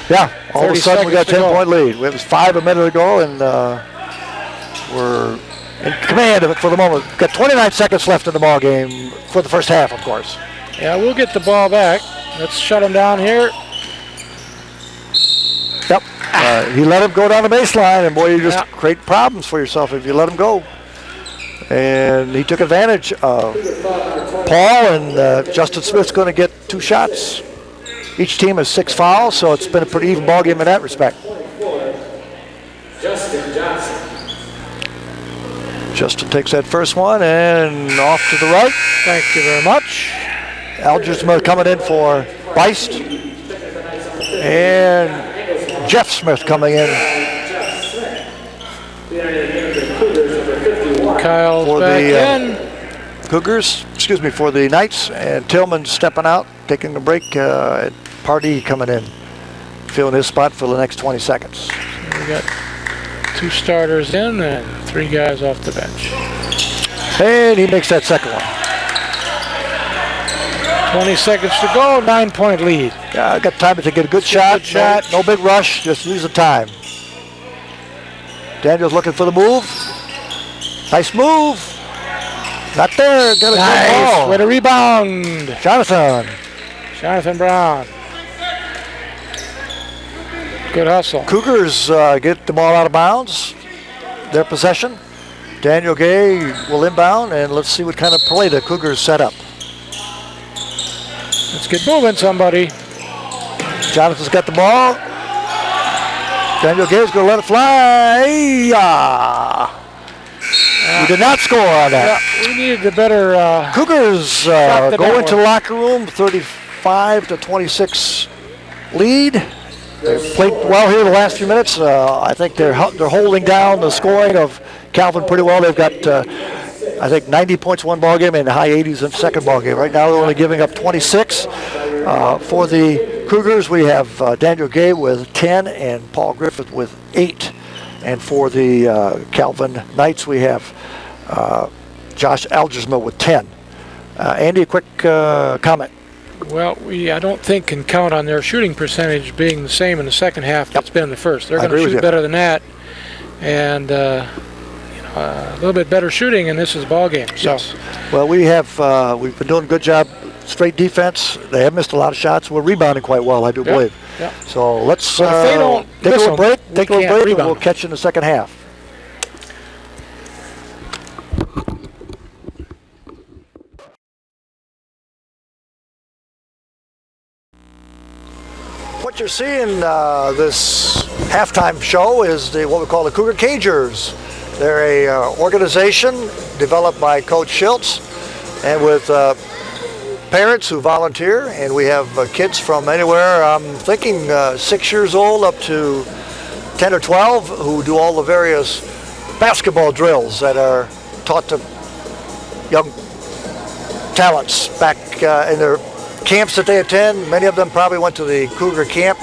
Yeah. All of a sudden we got a 10-point lead. It was 5 a minute ago, and we're in command of it for the moment. We've got 29 seconds left in the ball game for the first half, of course. Yeah, we'll get the ball back. Let's shut him down here. Yep. He let him go down the baseline, and boy, you just create problems for yourself if you let him go. And he took advantage of Paul, and Justin Smith's going to get 2 shots. Each team has 6 fouls, so it's been a pretty even ball game in that respect. Justin Johnson. Justin takes that first one and off to the right. Thank you very much. Algersma coming in for Beist. And Jeff Smith coming in. Kyle's for back in. Cougars, for the Knights. And Tillman stepping out, taking a break. Pardee coming in, filling his spot for the next 20 seconds. So we got 2 starters in and 3 guys off the bench. And he makes that second one. 20 seconds to go, 9-point lead. Yeah, I got time to get a good shot. No big rush, just use the time. Daniel's looking for the move. Nice move. Not there. Got a good ball. With a rebound. Jonathan Brown. Good hustle. Cougars get the ball out of bounds. Their possession. Daniel Gay will inbound, and let's see what kind of play the Cougars set up. Let's get moving, somebody. Jonathan's got the ball. Daniel Gay's going to let it fly. We did not score on that. Yeah, we needed a better... Cougars go into the locker room, 35-26 lead. They've played well here the last few minutes. I think they're holding down the scoring of Calvin pretty well. They've got, I think, 90 points one ball game and high 80s in second ball game. Right now they're only giving up 26. For the Cougars, we have Daniel Gay with 10 and Paul Griffith with 8. And for the Calvin Knights, we have Josh Algersma with 10. Andy, a quick comment. Well, I don't think can count on their shooting percentage being the same in the second half that's been in the first. They're going to shoot better than that, and a little bit better shooting in this ball game. So, yes. Well, we've been doing a good job. Straight defense. They have missed a lot of shots. We're rebounding quite well, I do believe. Yep. So let's if they don't take a little break. Take a little break, and we'll them. catch you in the second half. What you're seeing this halftime show is what we call the Cougar Cagers. They're a organization developed by Coach Schultz and with parents who volunteer, and we have kids from anywhere, I'm thinking 6 years old up to 10 or 12 who do all the various basketball drills that are taught to young talents back in their camps that they attend. Many of them probably went to the Cougar camp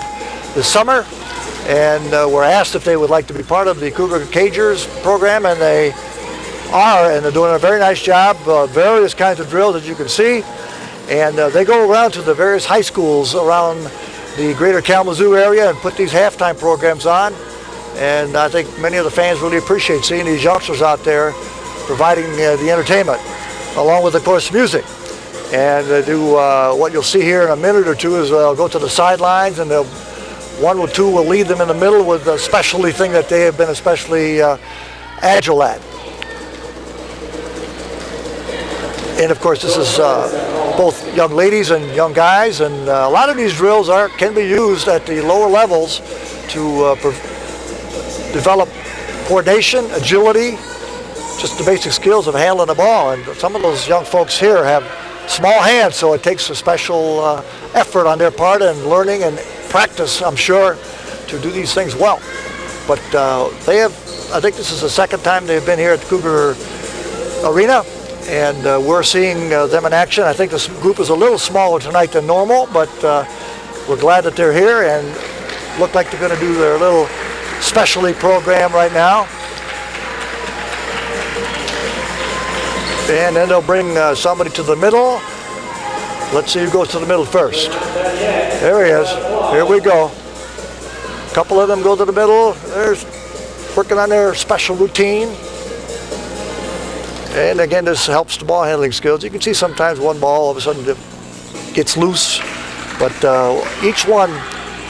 this summer and were asked if they would like to be part of the Cougar Cagers program, and they are, and they're doing a very nice job. Various kinds of drills, as you can see, and they go around to the various high schools around the greater Kalamazoo area and put these halftime programs on, and I think many of the fans really appreciate seeing these youngsters out there providing the entertainment, along with, of course, music. And they do what you'll see here in a minute or two is they'll go to the sidelines, and one or two will lead them in the middle with a specialty thing that they have been especially agile at. And of course, this is both young ladies and young guys, and a lot of these drills can be used at the lower levels to develop coordination, agility, just the basic skills of handling the ball. And some of those young folks here have small hands, so it takes a special effort on their part and learning and practice, I'm sure, to do these things well. But I think this is the second time they've been here at the Cougar Arena, and we're seeing them in action. I think this group is a little smaller tonight than normal, but we're glad that they're here and look like they're going to do their little specialty program right now. And then they'll bring somebody to the middle. Let's see who goes to the middle first. There he is. Here we go. A couple of them go to the middle. They're working on their special routine. And again, this helps the ball handling skills. You can see sometimes one ball all of a sudden gets loose, but each one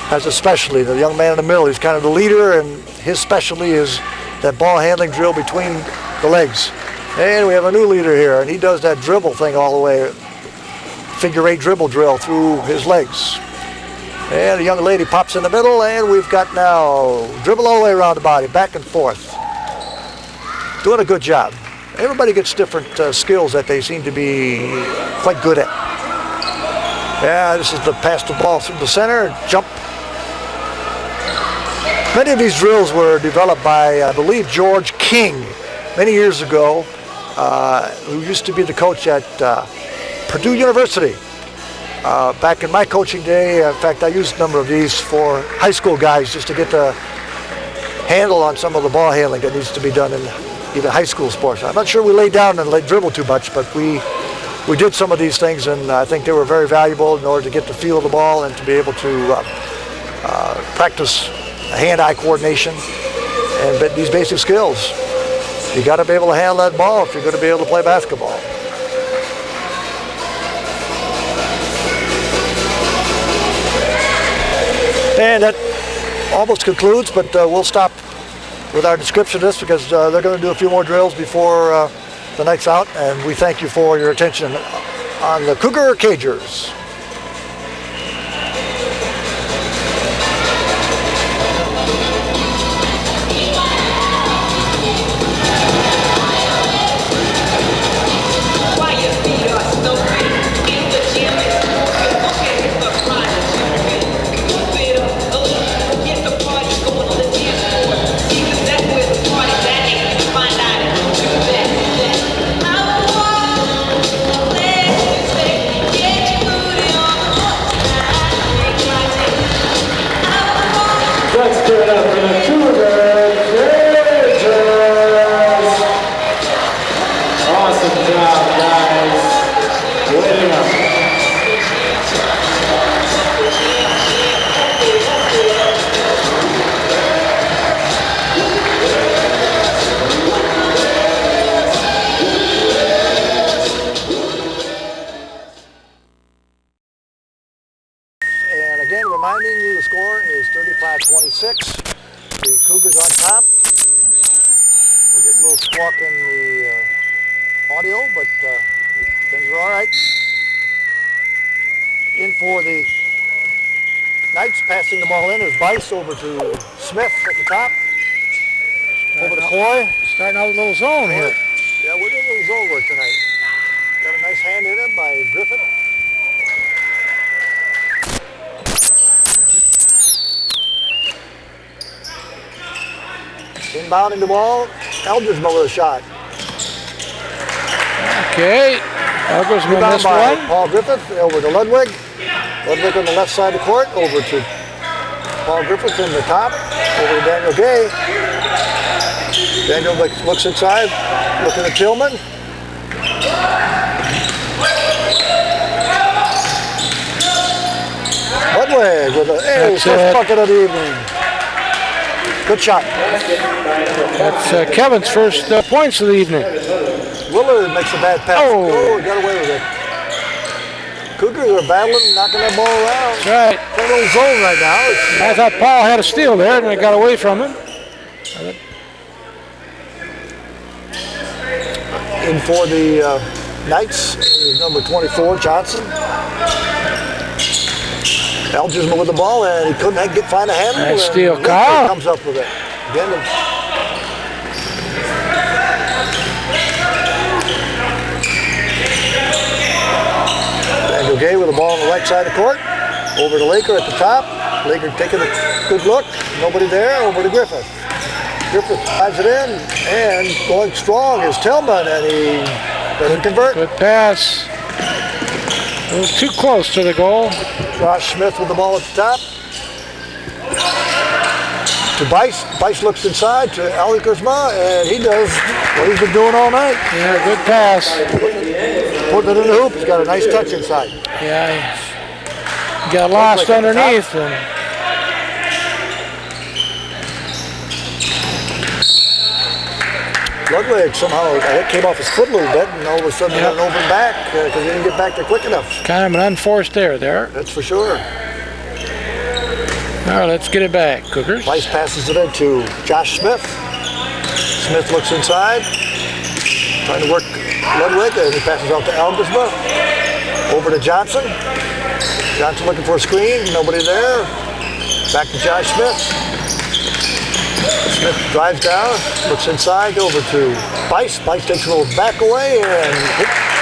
has a specialty. The young man in the middle, he's kind of the leader, and his specialty is that ball handling drill between the legs. And we have a new leader here, and he does that dribble thing all the way, figure 8 dribble drill through his legs. And a young lady pops in the middle, and we've got now dribble all the way around the body, back and forth. Doing a good job. Everybody gets different skills that they seem to be quite good at. Yeah, this is the pass the ball through the center, jump. Many of these drills were developed by, I believe, George King many years ago, who used to be the coach at Purdue University. Back in my coaching day, in fact, I used a number of these for high school guys just to get the handle on some of the ball handling that needs to be done in even high school sports. I'm not sure we laid down and dribble too much, but we did some of these things, and I think they were very valuable in order to get the feel of the ball and to be able to practice hand-eye coordination and these basic skills. You got to be able to handle that ball if you're going to be able to play basketball. And that almost concludes, but we'll stop with our description of this because they're going to do a few more drills before the night's out, and we thank you for your attention on the Cougar Cagers. 25-26. The Cougars on top. We're getting a little squawk in the audio, but things are all right. In for the Knights, passing the ball in is Bice over to Smith at the top. Over to Coy. Starting out a little zone here. Yeah, we're doing a little zone work tonight. Got a nice hand in it by Griffin. Inbounding the ball, Eldersma with a shot. Okay, Eldersma missed one. Paul Griffith over to Ludwig. Ludwig on the left side of the court, over to Paul Griffith in the top, over to Daniel Gay. Daniel looks inside, looking at Tillman. Ludwig with a first bucket of the evening. Good shot. That's Kevin's first points of the evening. Willard makes a bad pass. Oh, he got away with it. Cougars are battling, knocking that ball around. That's right. They're in a little zone right now. I thought Paul had a steal there, and it got away from him. In for the Knights is number 24, Johnson. Elgersma with the ball, and he couldn't find a handle. Nice steal, Kyle. Comes up with it. Again, Daniel Gay with the ball on the right side of the court. Over to Laker at the top. Laker taking a good look. Nobody there. Over to Griffith. Griffith drives it in, and going strong is Tillman, and he doesn't convert. Good pass. It was too close to the goal. Josh Smith with the ball at the top. To Bice. Bice looks inside to Eldersma, and he does what he's been doing all night. Yeah, good pass. Putting it in the hoop. He's got a nice touch inside. Yeah, he got lost underneath. Ludwig somehow, it came off his foot a little bit, and all of a sudden went over and back because he didn't get back there quick enough. Kind of an unforced error there. That's for sure. All right, let's get it back, Cougars. Bice passes it into Josh Smith. Smith looks inside, trying to work Ludwig, and he passes out to Eldersma. Over to Johnson. Johnson looking for a screen, nobody there. Back to Josh Smith. Smith drives down, looks inside, over to Bice. Bice takes a little back away and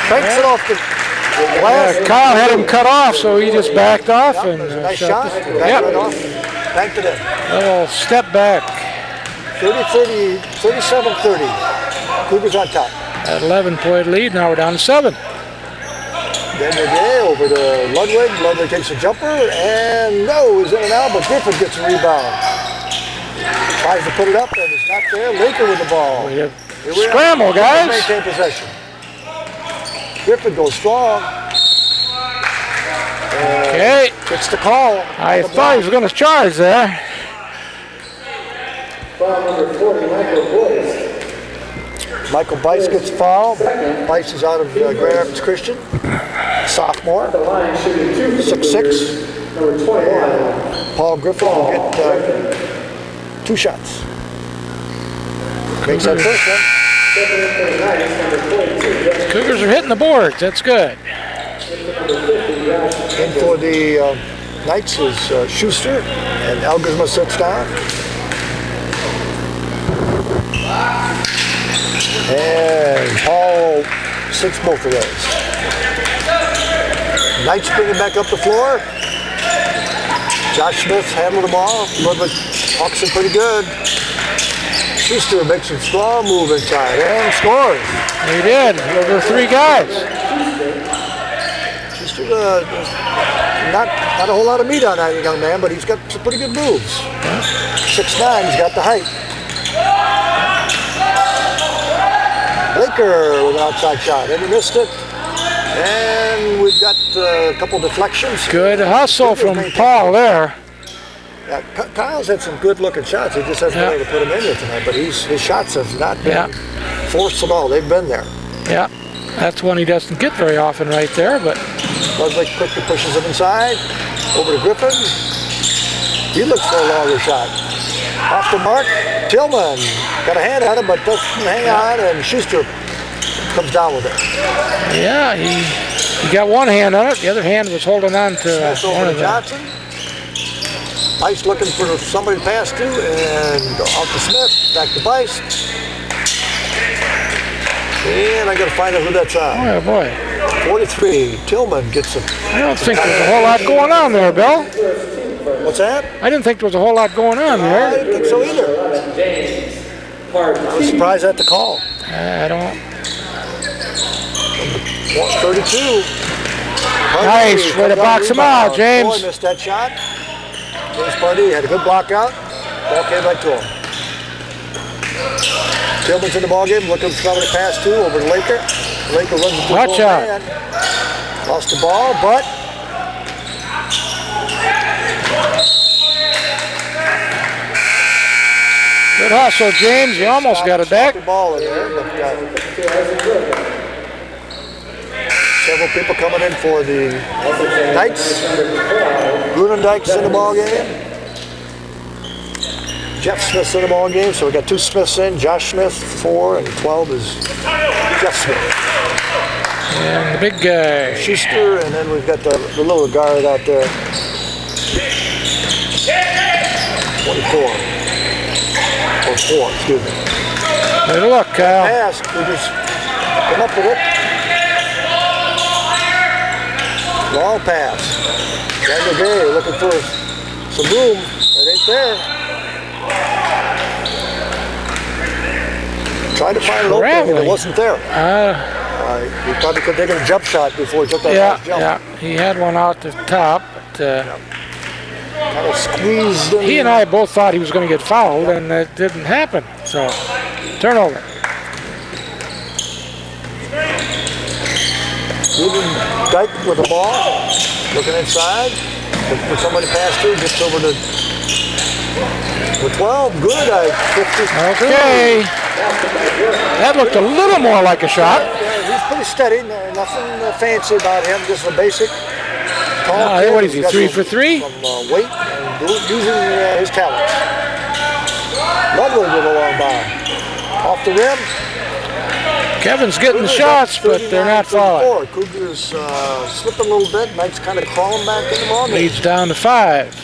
banks it off the glass. Yeah, Kyle had him cut off, so he just backed off. Yep, and nice shot. Backed it off. Banked it in. A little step back. 37-30. Cougars on top. At 11-point lead, now we're down to 7. Daniel Gay over to Ludwig. Ludwig takes a jumper and goes in and out, but Griffith gets a rebound. Tries to put it up, and it's not there. Laker with the ball. Scramble, guys. Maintain possession. Griffith goes strong. Okay. Gets the call. I thought he was going to charge there. Foul number 40, Michael Boyce. Michael Bice gets fouled. Bice is out of Grand Rapids Christian. Sophomore. 6'6". Number 21. Paul Griffith will get 2 shots. Makes that first one. Cougars are hitting the boards. That's good. In for the Knights is Schuster, and Elgersma sits down. And Paul sits both of those. Knights bring it back up the floor. Josh Smith handled the ball. Ludwig walks it pretty good. Schuster makes a strong move inside and scores. He did. There were 3 guys. Schuster, not a whole lot of meat on that young man, but he's got some pretty good moves. 6'9", he's got the height. Laker with an outside shot, and he missed it. And we've got a couple deflections. Good hustle from Paul there. Yeah, Kyle's had some good-looking shots. He just hasn't been able to put them in there tonight. But his shots have not been forced at all. They've been there. Yeah, that's one he doesn't get very often right there. But Ludwig quickly pushes him inside. Over to Griffin. He looks for a longer shot. Off the mark, Tillman got a hand on it, but doesn't hang on, and Schuster comes down with it. Yeah, he got one hand on it. The other hand was holding on to one of Johnson. Bice looking for somebody to pass to, and out to Smith, back to Bice. And I got to find out who that's on. Oh boy. 43. Tillman gets it. I don't think there's a whole lot going on there, Bill. What's that? I didn't think there was a whole lot going on there. I didn't think so either. I was surprised at the call. I don't. 32. Nice way to box him out, James. Boy, missed that shot. James Pardee had a good block out. Ball came back to him. Tillman's in the ball game, looking for somebody to pass to over to Laker. Laker runs the watch out. Man. Lost the ball, but good hustle, James. You almost got it back. The ball in there, but several people coming in for the Knights. Grunendijk's in the ball game. Jeff Smith's in the ball game, so we got 2 Smiths in. Josh Smith, 4, and 12 is Jeff Smith. And the big guy. Schuster, and then we've got the little guard out there. 24. Or 4, excuse me. Good luck, Kyle. Pass, we just come up with it. Long pass. Daniel Gay looking for some room. It ain't there. Tried to find an opening, and it wasn't there. He probably could have taken a jump shot before he took that last jump. Yeah, he had one out the top, but kind of squeezed in. He and I both thought he was going to get fouled, and it didn't happen. So, turnover. Dyke with the ball, looking inside, looking for somebody to pass to, gets over to with 12, good, 52. Okay. That looked a little more like a shot. He's pretty steady, nothing fancy about him, just a basic tall kid. What is he, 3 for 3? Some weight and using his talents. Ludwig with a long bomb. Off the rim. Kevin's getting the shots, but they're not falling. Cougars slipping a little bit. Knight's kind of crawling back in the ball. Leads down to 5.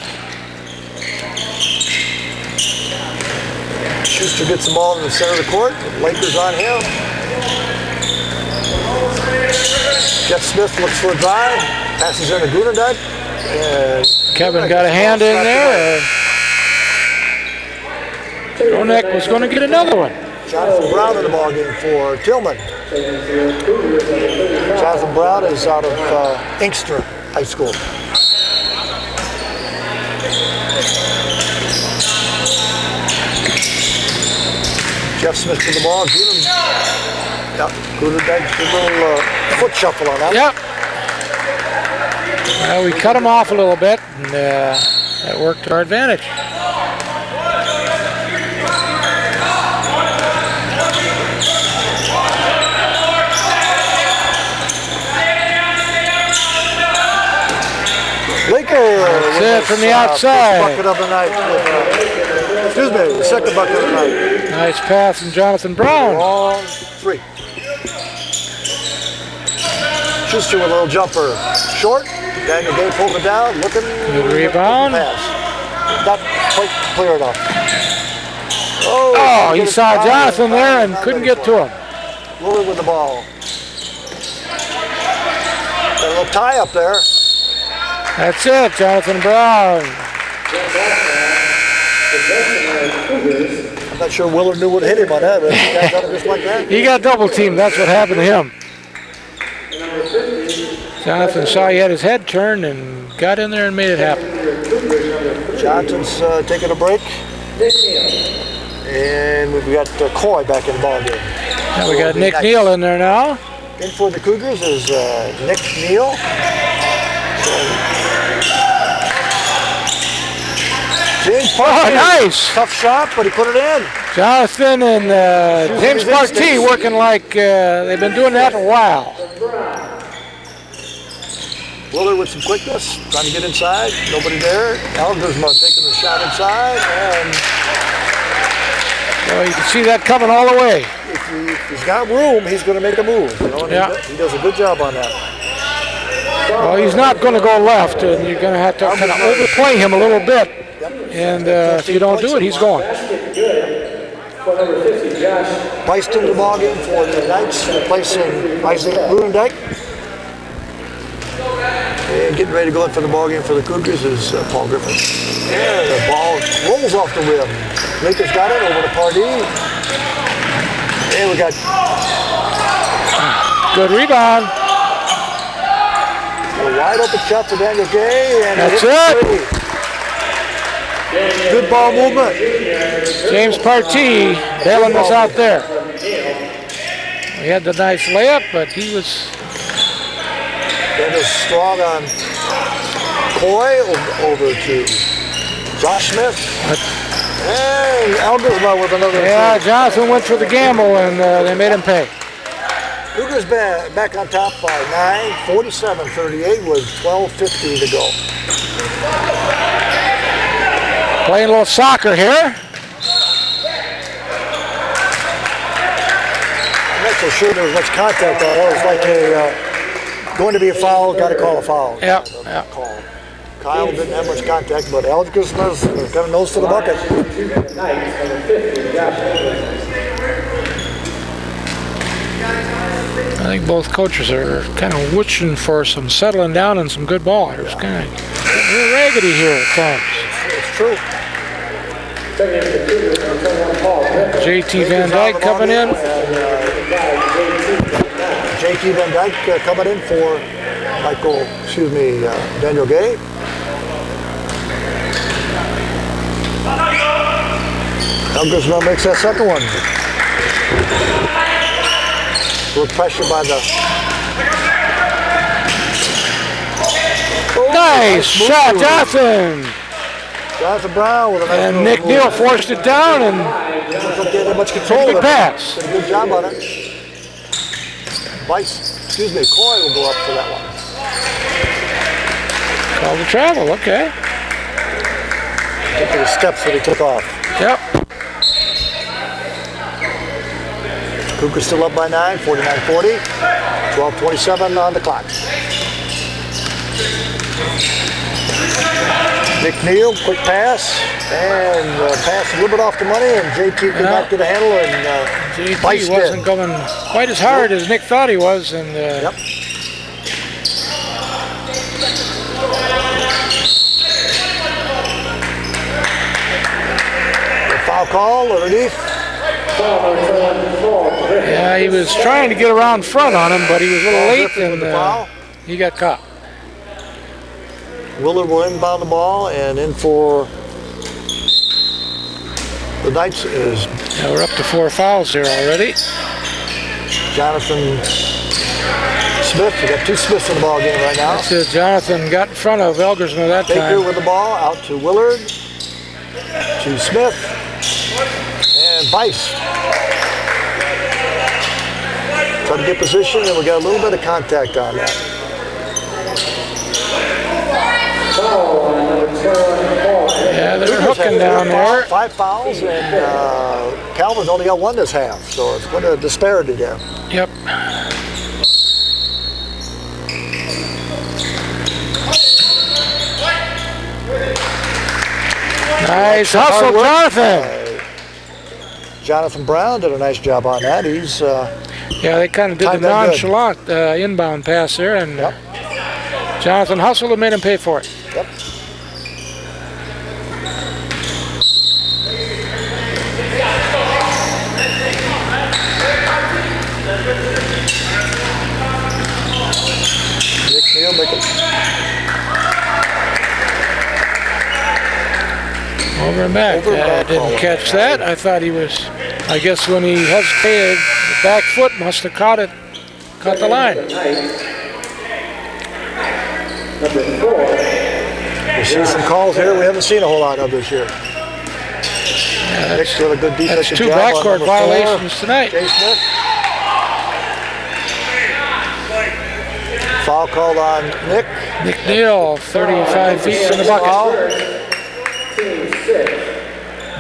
Schuster gets the ball in the center of the court. Lakers on him. Jeff Smith looks for a drive. Passes in to Grunendijk. Kevin got a hand in there. Ronek was going to get another one. Jonathan Brown in the ball game for Tillman. Jonathan Brown is out of Inkster High School. Jeff Smith to the ball. Grunendijk, a little foot shuffle on that. Yep. Well, we cut him off a little bit, and that worked to our advantage. That's it from the outside. Bucket of the night. Excuse me, the second bucket of the night. Nice pass from Jonathan Brown. Long 3. Schuster with a little jumper. Short. Daniel Gay pulls it down. Looking. Good rebound. Pass. Not quite clear enough. Oh, he saw Jonathan there and couldn't get to him. Lillard with the ball. Got a little tie up there. That's it, Jonathan Brown. I'm not sure Willard knew what hit him on that, but he got it just like that. He got double teamed. That's what happened to him. Jonathan saw he had his head turned and got in there and made it happen. Johnson's taking a break. And we've got Coy back in the ball game. Now we got Nick Neal in there now. In for the Cougars is Nick Neal. James Partee. Oh, nice. Tough shot, but he put it in. Jonathan and James Partee working like they've been doing that a while. Willard with some quickness, trying to get inside. Nobody there. Algersma taking a shot inside, and well, you can see that coming all the way. if he's got room, he's going to make a move. You know, and he does a good job on that. Well, he's not going to go left, and you're going to have to kind of overplay him a little bit. And if you don't do it, he's going. Bice into the ball game for the Knights, replacing Isaac Ruendijk. And getting ready to go in for the ball game for the Cougars is Paul Griffin. And the ball rolls off the rim. Lakers got it over to Pardee. And we got good rebound. A wide open shot for Daniel Gay. And that's it. Good ball movement. James Partee bailing us out there. He had the nice layup, but he was... That is strong on Coy over to Josh Smith. And Algersma with another. Yeah, Jonathan went for the gamble, and they made him pay. Cougars back on top by 9, 47-38 with 12:50 to go. Playing a little soccer here. I'm not so sure there was much contact on that. It was like going to be a foul, got to call a foul. Yeah. Kyle didn't have much contact, but Algersma's got a nose to the bucket. I think both coaches are kind of wishing for some settling down and some good ball. It's kind of getting raggedy here at times. It's true. JT Van Dyke coming in. JT Van Dyke coming in for Daniel Gay. Algersma makes that second one. With pressure by the... Nice shot, Jonathan. Jonathan Brown with a nice and Nick Neal forced it down and looks like they had much control of it. Pass. Did a good job on it. Coy will go up for that one. Call the travel, okay. I think the steps that he took off. Yep. Cougars still up by 9, 49-40. 12:27 on the clock. Nick Neal, quick pass, and pass a little bit off the money, and JT did not get a handle, and JT wasn't going quite as hard as Nick thought he was, and yep. The foul call underneath. Yeah, he was trying to get around front on him, but he was a little late, and he got caught. Willard will inbound the ball, and in for the Knights is... Yeah, we're up to 4 fouls here already. Jonathan Smith. We got 2 Smiths in the ball game right now. That's it. Jonathan got in front of Algersma that time. Baker with the ball out to Willard, to Smith, and Bice. Try to get position, and we got a little bit of contact on that. Yeah, they're hooking down there. 5 fouls, and Calvin's only got 1 this half, so it's quite a disparity there. Yep. Nice hustle, Jonathan. Jonathan Brown did a nice job on that. He's yeah, they kind of did the nonchalant inbound pass there, and Jonathan hustled and made him pay for it. Yep. Nick Neal making... Over and back. Didn't catch that. I thought he was, I guess when he hesitated, the back foot must have caught the line. We see some calls here we haven't seen a whole lot of this year. Yeah, Nick's did a good defensive job. That's 2 backcourt violations tonight. Jay Smith. Foul called on Nick. Nick Neal, 35 feet in the bucket.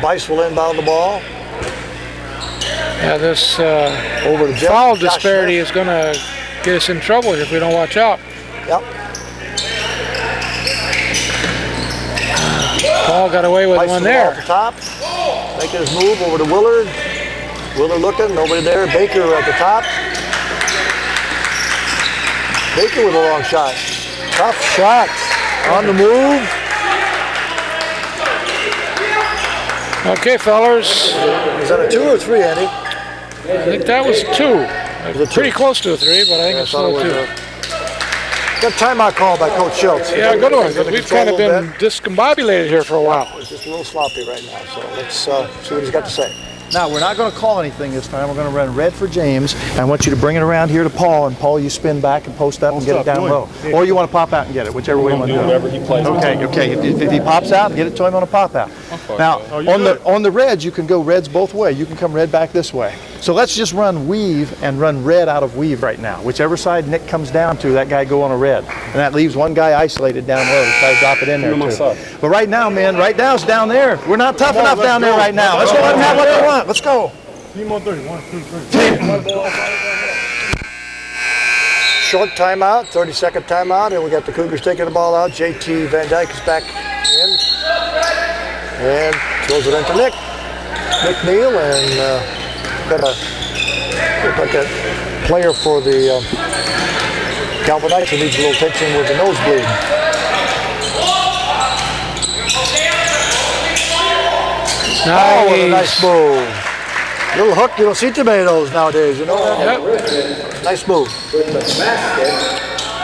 Bice will inbound the ball. Yeah, this Over to foul Josh disparity Smith. is going to get us in trouble if we don't watch out. Yep. Paul got away with Bice one with the ball there. at the top. Making his move over to Willard. Willard looking, nobody there. Baker at the top. Baker with a long shot. Tough shot. On the move. Okay, fellas. Is that a 2 or 3, Andy? I think that was 2. Pretty close to a 3, but I think it's still 2. Got a timeout call by Coach Schultz. Yeah, good one. We've kind of been discombobulated here for a while. It's just a little sloppy right now, so let's see what he's got to say. Now, we're not going to call anything this time. We're going to run red for James. I want you to bring it around here to Paul, and Paul, you spin back and post up and get it down low. Or you want to pop out and get it, whichever way you want to do it. Whatever he plays. Okay. If he pops out, get it to him on a pop out. Now, on the reds, you can go reds both ways. You can come red back this way. So let's just run weave and run red out of weave right now. Whichever side Nick comes down to, that guy go on a red. And that leaves one guy isolated down low to try to drop it in there too. But right now, man, right now it's down there. We're not tough enough down there right now. Let's go let them have what they want. Let's go. More 30. 1, 2, 3. Short timeout, 30-second timeout, and we got the Cougars taking the ball out. JT Van Dyke is back in. And throws it into Nick. Nick Neal, and got look like a player for the Calvin Knights who needs a little attention with the nosebleed. Nice. Oh, what a nice move. Little hook, you don't see too many of those nowadays, you know that? Yep. Nice move.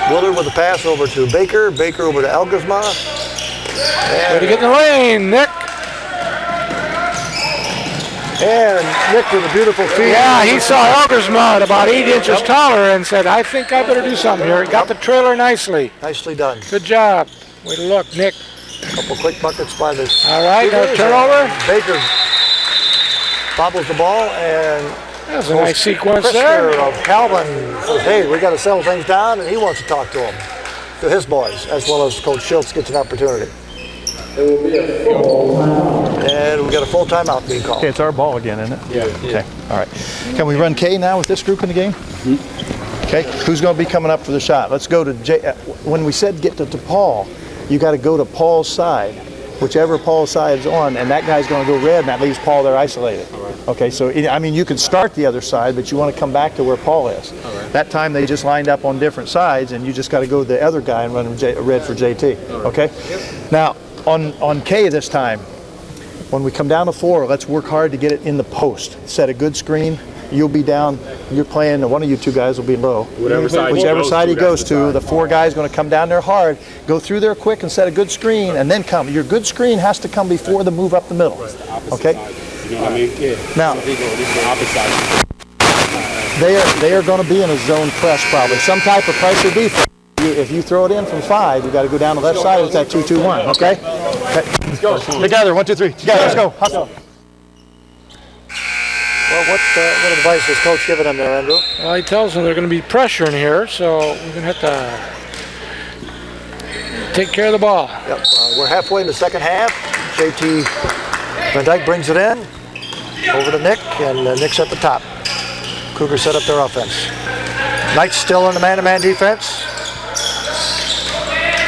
Willard with the pass over to Baker. Baker over to Elgersma. Way to get in the lane, Nick. And Nick with a beautiful feed. Yeah, he saw Elgersma about 8 inches taller and said, I think I better do something here. He got the trailer nicely. Nicely done. Good job. Way to look, Nick. Couple quick buckets by the All right, now turnover. Baker bobbles the ball, and That was a nice sequence there. of Calvin says, hey, we got to settle things down, and he wants to talk to them, to his boys, as well as Coach Schultz gets an opportunity. And we got a full timeout being called. Okay, it's our ball again, isn't it? Yeah. Okay, all right. Can we run K now with this group in the game? Mm-hmm. Okay, who's going to be coming up for the shot? Let's go to when we said get to Paul, you got to go to Paul's side, whichever Paul's side is on, and that guy's going to go red, and that leaves Paul there isolated. All right. Okay, so I mean, you can start the other side, but you want to come back to where Paul is. All right. That time they just lined up on different sides, and you just got to go to the other guy and run red for JT. Right. Okay. Yep. Now on K this time, when we come down to 4, let's work hard to get it in the post. Set a good screen. You'll be down. You're playing. One of you two guys will be low. Whichever side he goes to, the 4 guys going to come down there hard. Go through there quick and set a good screen, and then come. Your good screen has to come before the move up the middle. Okay. You know what I mean? Yeah. Now, this is the opposite side. they are going to be in a zone press probably. Some type of pressure defense. If you throw it in from 5, you got to go down the left side. It's that 2-2-1. Okay. Let's go. Together. 1, 2, 3. Together. Let's go. Hustle. Well, what advice is Coach giving them there, Andrew? Well, he tells them there's going to be pressure in here, so we're going to have to take care of the ball. Yep. We're halfway in the second half. JT Van Dyke brings it in over to Nick, and Nick's at the top. Cougars set up their offense. Knights still in the man-to-man defense.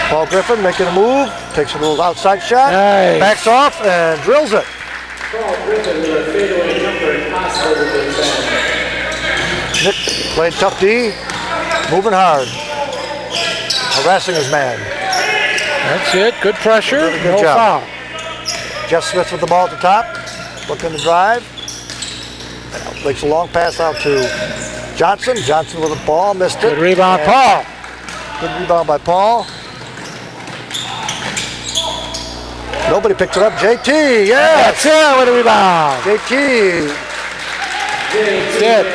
Paul Griffin making a move, takes a little outside shot, nice. Backs off and drills it. Paul Griffin with a fadeaway jumper impossible to defend. Nick played tough D, moving hard, harassing his man. That's it. Good pressure. Really good no job. foul. Jeff Smith with the ball at the top, looking to drive. Makes a long pass out to Johnson. Johnson with the ball, missed it. Good rebound, Paul. Good rebound by Paul. Nobody picks it up. JT, yes! That's it with a rebound. JT That's it.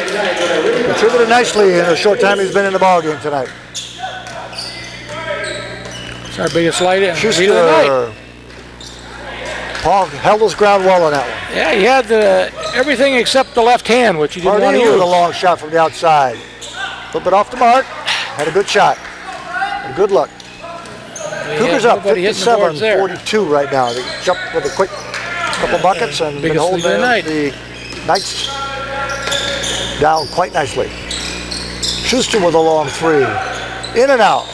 contributed nicely in the short time he's been in the ballgame tonight. It's our biggest light in Schuster. the night. Paul held his ground well on that one. Yeah, he had everything except the left hand, which he didn't want to Pardee use. with a long shot from the outside. A little bit off the mark. Had a good shot. Good luck. Cougars up 57-42 right now. They jumped with a quick couple buckets and been holding the Knights down quite nicely. Schuster with a long three. In and out.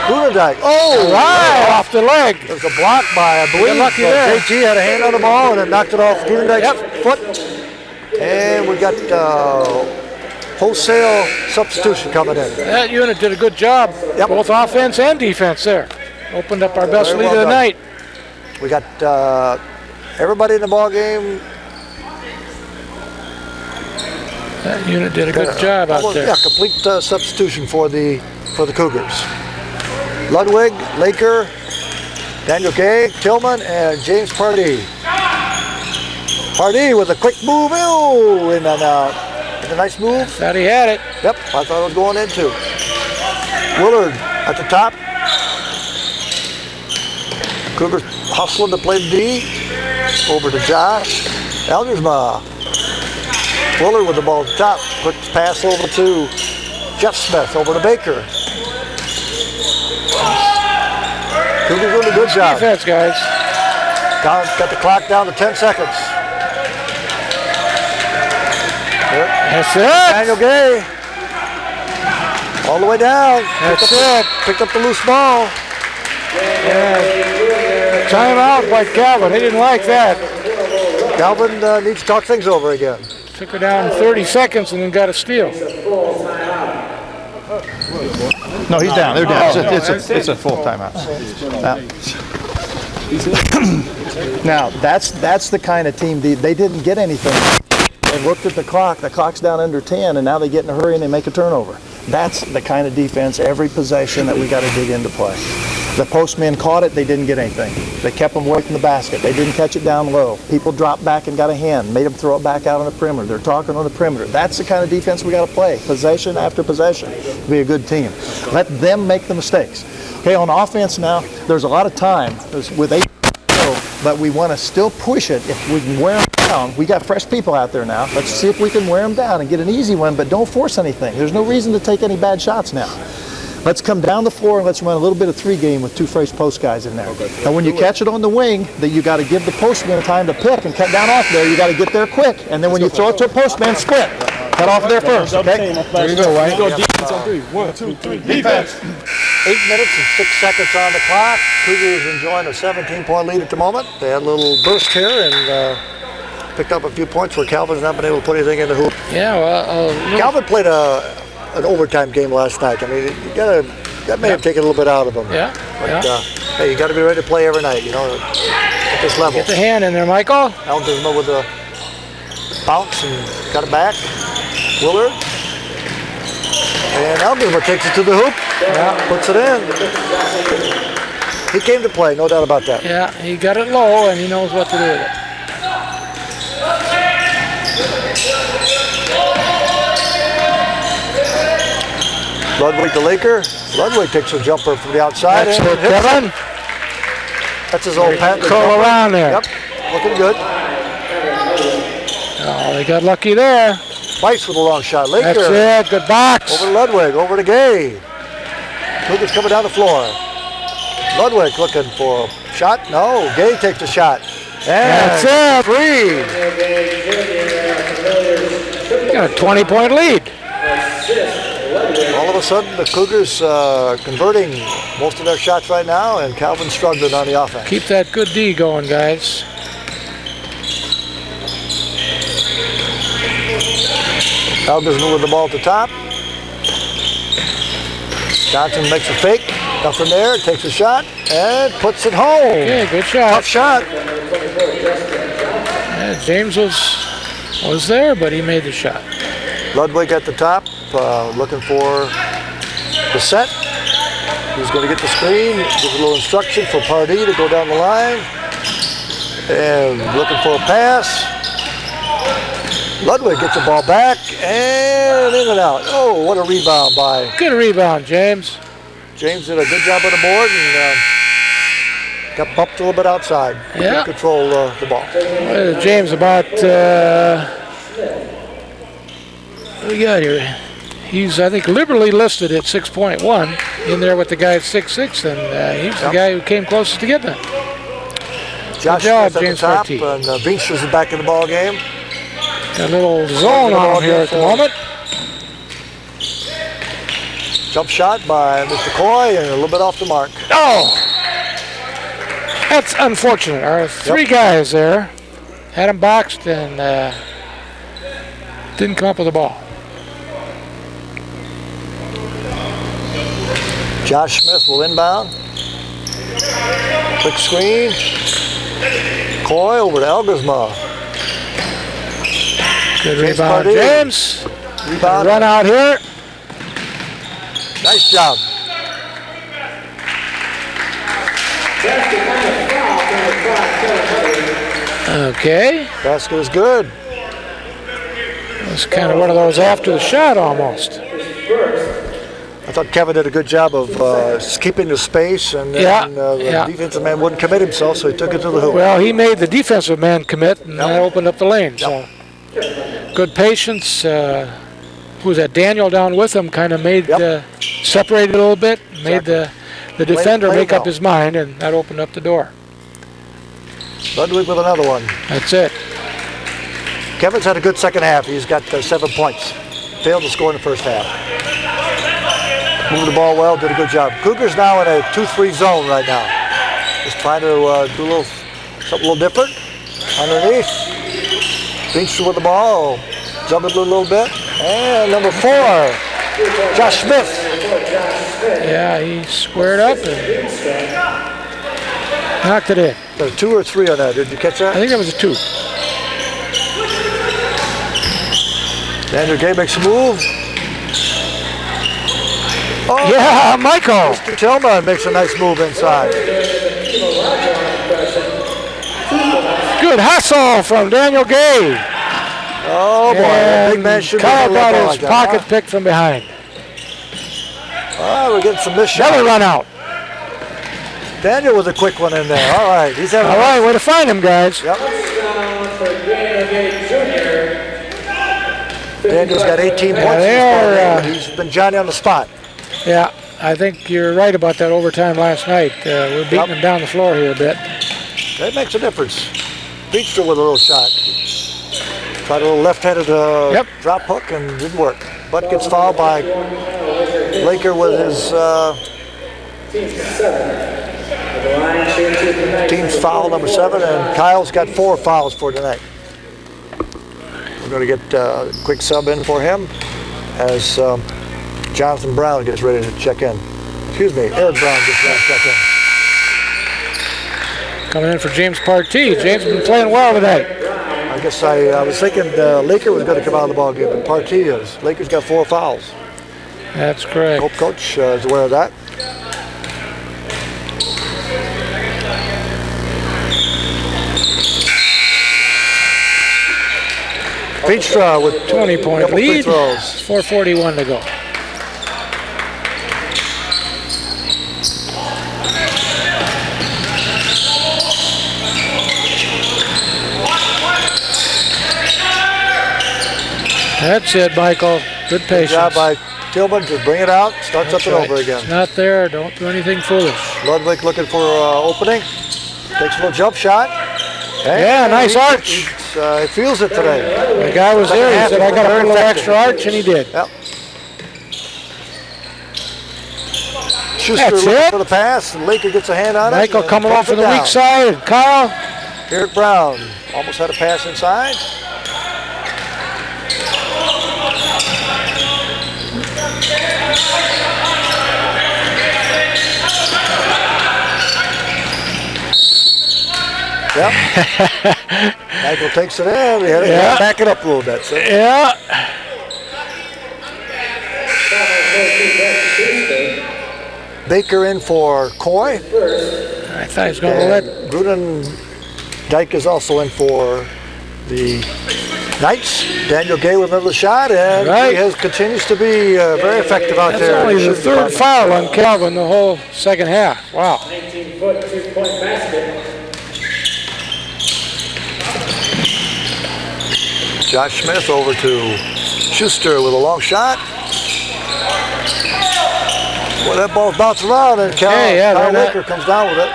Grunendijk. Oh, right off the leg. There's a block by, I believe. Lucky there. JT had a hand on the ball and it knocked it off Grunendijk's foot. And we got wholesale substitution coming in. That unit did a good job, both offense and defense there. Opened up our best lead of the night. We got everybody in the ball game. That unit did a good job out there. Yeah, complete substitution for the Cougars. Ludwig, Laker, Daniel Gay, Tillman, and James Pardee. Pardee with a quick move, in and out. A nice move. Thought he had it. Yep, I thought it was going in too. Willard at the top. Cougars hustling to play the D. Over to Josh. Eldersma. Willard with the ball at the top. Quick pass over to Jeff Smith. Over to Baker. Cougars doing a good job. Defense, guys. Got the clock down to 10 seconds. That's it. Daniel Gay. All the way down. That's it. Picked up the loose ball. Yeah. Time out by Calvin. He didn't like that. Calvin needs to talk things over again. Took her down 30 seconds and then got a steal. No, he's down. They're down. It's a full timeout. Now, that's the kind of team, they didn't get anything. They looked at the clock. The clock's down under 10, and now they get in a hurry and they make a turnover. That's the kind of defense, every possession, that we got to dig into play. The postmen caught it, they didn't get anything. They kept them away from the basket. They didn't catch it down low. People dropped back and got a hand, made them throw it back out on the perimeter. They're talking on the perimeter. That's the kind of defense we got to play, possession after possession, to be a good team. Let them make the mistakes. Okay, on offense now, there's a lot of time with 8, but we want to still push it. If we can wear them down, we got fresh people out there now. Let's see if we can wear them down and get an easy one, but don't force anything. There's no reason to take any bad shots now. Let's come down the floor and let's run a little bit of 3 game with 2 fresh post guys in there. And when you catch it on the wing, then you got to give the postman time to pick and cut down off there. You got to get there quick. And then when you throw it to a postman, split. Cut off there first, okay? There you go, White. Go defense on 3. 1, 2, 3. Defense. 8 minutes and 6 seconds on the clock. Cougars enjoying a 17-point lead at the moment. They had a little burst here and picked up a few points where Calvin's not been able to put anything in the hoop. Yeah, well, Calvin played an overtime game last night. I mean, that may have taken a little bit out of him. Yeah. But hey, you got to be ready to play every night, at this level. Get the hand in there, Michael. Eldersma with a bounce and got it back. Willard. And Eldersma takes it to the hoop. Yeah. Puts it in. He came to play, no doubt about that. Yeah, he got it low and he knows what to do with it. Ludwig the Laker. Ludwig takes a jumper from the outside. That's it, Kevin. That's his old patent. Curl around there. Yep, looking good. Oh, they got lucky there. Weiss with a long shot. Laker. That's it, good box. Over to Ludwig, over to Gay. Lucas coming down the floor. Ludwig looking for a shot. No, Gay takes a shot. And that's it. 3. Got a 20-point lead. All of a sudden, the Cougars converting most of their shots right now, and Calvin struggling on the offense. Keep that good D going, guys. Eldersma with the ball at the top. Johnson makes a fake. Nothing there. Takes a shot and puts it home. Okay, good shot. Tough shot. Yeah, James was there, but he made the shot. Ludwig at the top, looking for the set. He's going to get the screen. Gives a little instruction for Pardee to go down the line. And looking for a pass. Ludwig gets the ball back and in and out. Oh, what a rebound by. Good rebound, James. James did a good job on the board and got bumped a little bit outside. Yeah. Couldn't control the ball. Well, James about, what do we got here? He's, I think, liberally listed at 6.1 in there with the guy at 6'6", and he's the guy who came closest to getting it. Josh Good job, Smith James at the top, Partee. and Beechler's back in the ball game. Got a little zone on him here at the moment. Jump shot by Mr. Coy, and a little bit off the mark. Oh! That's unfortunate. Our three guys there had him boxed and didn't come up with the ball. Josh Smith will inbound. Quick screen. Coy over to Elgersma. Good rebound, Partee. James. Rebound. Run out here. Nice job. Okay. Basket is good. It's kind of one of those after the shot almost. I thought Kevin did a good job of keeping the space, and then the defensive man wouldn't commit himself, so he took it to the hoop. Well, he made the defensive man commit, and that opened up the lane. So good patience. Who was that? Daniel down with him kind of made separated a little bit, made the defender make up his mind, and that opened up the door. Ludwig with another one. That's it. Kevin's had a good second half. He's got 7 points. Failed to score in the first half. Moved the ball well, did a good job. Cougars now in a 2-3 zone right now. Just trying to do something a little different. Underneath. Beechler with the ball. Jump it a little bit. And number 4, Josh Smith. Yeah, he squared up and knocked it in. There were 2 or 3 on that. Did you catch that? I think that was a 2. Andrew Gay makes a move. Oh, yeah, Michael. Mr. Tillman makes a nice move inside. Good hustle from Daniel Gay. Oh boy, that big man should Kyle be got his pocket picked from behind. We're getting some missed shots. Another run out. Daniel with a quick one in there. All right, he's having. All right, way to find him, guys. Yep. Daniel's got 18 points. He's been Johnny on the spot. Yeah, I think you're right about that overtime last night. We're beating him down the floor here a bit. That makes a difference. Beechler with a little shot. Tried a little left-handed drop hook and didn't work. But gets fouled by Laker with his team's foul number 7, and Kyle's got 4 fouls for tonight. We're going to get a quick sub in for him as Jonathan Brown gets ready to check in. Excuse me, Eric Brown gets ready to check in. Coming in for James Partee. James has been playing well tonight. I guess I was thinking Laker was going to come out of the ball game, but Partee is. Lakers got 4 fouls. That's correct. Hope coach is aware of that. Beechler with 20-point lead. 4:41 to go. That's it, Michael. Good patience. Good job by Tillman to bring it out. Starts up and over again. It's not there. Don't do anything foolish. Ludwig looking for opening. Takes a little jump shot. Yeah, nice arch. He feels it today. The guy was there. He said, I got to put a little extra arch, and he did. Yep. Schuster looking for the pass, and Laker gets a hand on it. Michael coming off from the weak side, and Kyle. Eric Brown almost had a pass inside. Yep. Michael takes it in. We had to back it up a little bit. So. Yeah. Baker in for Coy. I thought he was going to let. Gruden Dyke is also in for the Knights. Daniel Gay with another shot, and he continues to be very effective out there. That's only the 3rd foul on Calvin the whole second half. Wow. 19-foot 2-point basket. Josh Smith over to Schuster with a long shot. Well, that ball's bouncing around, and Kyle Laker comes down with it.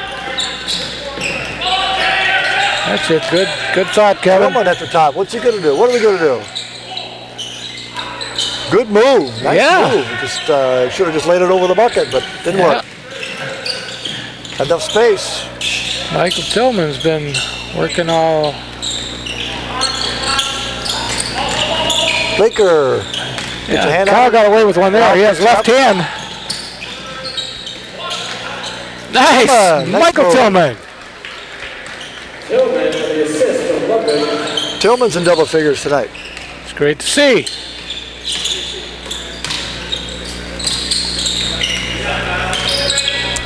That's it. Good thought, Kevin. Tillman at the top. What's he going to do? What are we going to do? Good move. Nice move. Just should have just laid it over the bucket, but didn't work. Enough space. Michael Tillman's been working all. Laker. Kyle got away with one there. He has left hand. Nice. Michael Tillman. Tillman's in double figures tonight. It's great to see.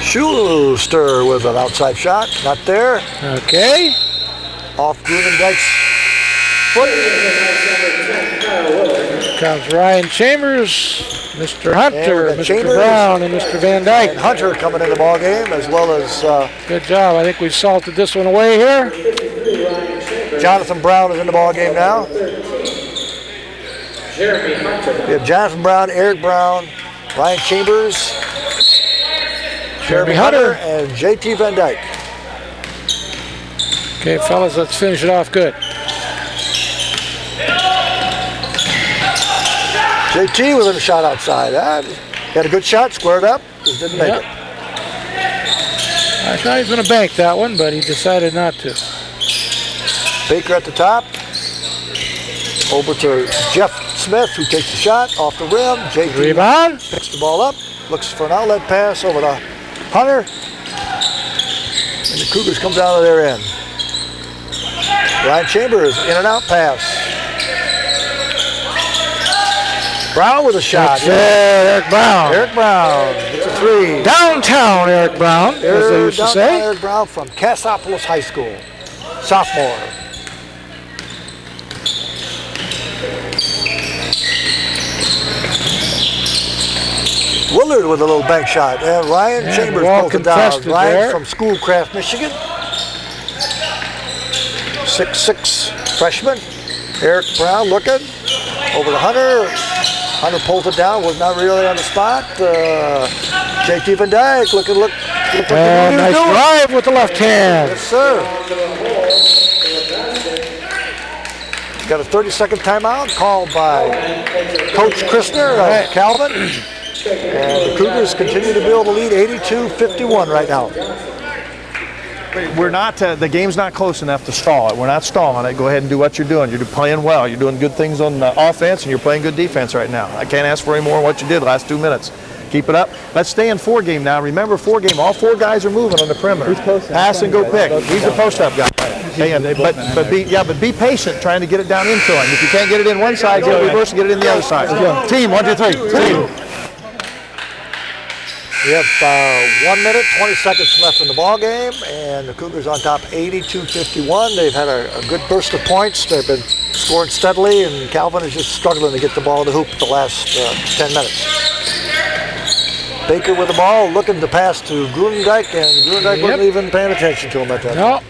Schuster with an outside shot. Not there. Okay. Off Grunendijk's foot. Here comes Ryan Chambers, Mr. Hunter, Mr. Chambers, Brown, and Mr. Van Dyke. And Hunter coming in the ball game, as well as... good job. I think we salted this one away here. Jonathan Brown is in the ball game now. We have Jonathan Brown, Eric Brown, Ryan Chambers, Jeremy Hunter, and JT Van Dyke. Okay, fellas, let's finish it off good. JT with a shot outside. He had a good shot, squared up, just didn't make it. I thought he was going to bank that one, but he decided not to. Baker at the top. Over to Jeff Smith, who takes the shot off the rim. JT rebound. Picks the ball up, looks for an outlet pass over to Hunter. And the Cougars come down to their end. Ryan Chambers, in and out pass. Brown with a shot. Eric Brown. Eric Brown gets a three. Downtown Eric Brown, as they used to say. Eric Brown from Cassopolis High School. Sophomore. Willard with a little bank shot. And Ryan Chambers pulls it down. Ryan from Schoolcraft, Michigan. 6'6" freshman. Eric Brown looking. Over to Hunter. Hunter pulls it down. Was not really on the spot. JT Van Dyke looking like nice drive with the left hand. Yes, sir. Got a 30-second timeout called by Coach Christner of Calvin. And the Cougars continue to build a lead, 82-51 right now. We're not, the game's not close enough to stall it. We're not stalling it. Go ahead and do what you're doing. You're playing well. You're doing good things on offense, and you're playing good defense right now. I can't ask for any more than what you did last 2 minutes. Keep it up. Let's stay in 4 game now. Remember, 4 game, all 4 guys are moving on the perimeter. Pass and go pick. He's the post-up guy. But be patient trying to get it down into him. If you can't get it in one side, get it reverse and get it in the other side. Team, 1, 2, 3. Team. We have 1 minute, 20 seconds left in the ball game, and the Cougars on top 82-51. They've had a good burst of points. They've been scoring steadily, and Calvin is just struggling to get the ball in the hoop the last 10 minutes. Baker with the ball, looking to pass to Grunendijk, and Grunendijk wasn't even paying attention to him at that time.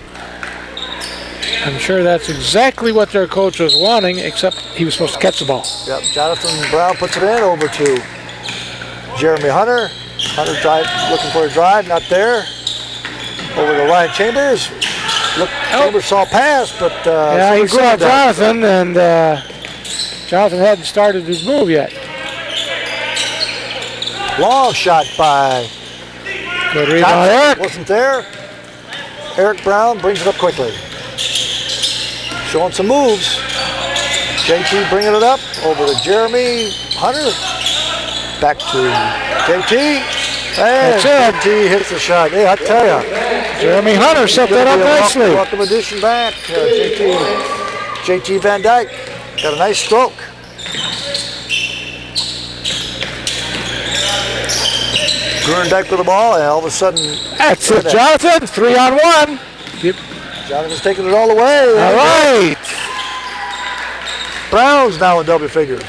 I'm sure that's exactly what their coach was wanting, except he was supposed to catch the ball. Yep, Jonathan Brown puts it in over to Jeremy Hunter. Hunter drive, looking for a drive, not there. Over to Ryan Chambers. Chambers saw a pass, but he saw Jonathan, and Jonathan hadn't started his move yet. Long shot by good rebound, Eric. Wasn't there. Eric Brown brings it up quickly. Showing some moves. JT bringing it up over to Jeremy Hunter. Back to JT. And JT hits the shot. Hey, I tell you. Jeremy Hunter set that up nicely. Welcome addition back. JT Van Dyke got a nice stroke. Grunendijk with the ball, and all of a sudden... That's it, Jonathan. 3-on-1. Jonathan's taking it all away. All right. Brown's now in double figures.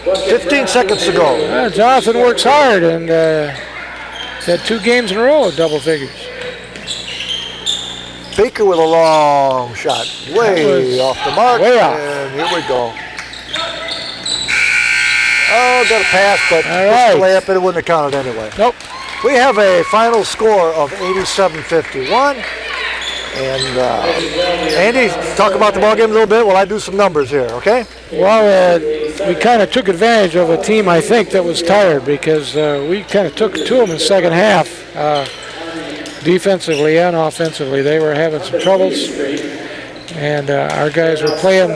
15 seconds to go. Jonathan works hard, and he's had 2 games in a row of double figures. Baker with a long shot. Way off the mark. Way off. And here we go. Oh, got a pass, but All right. the layup, it wouldn't have counted anyway. Nope. We have a final score of 87-51. And Andy, talk about the ballgame a little bit while I do some numbers here, okay? Well, we kind of took advantage of a team, I think, that was tired because we kind of took it to them in the second half. Defensively and offensively, they were having some troubles. And our guys were playing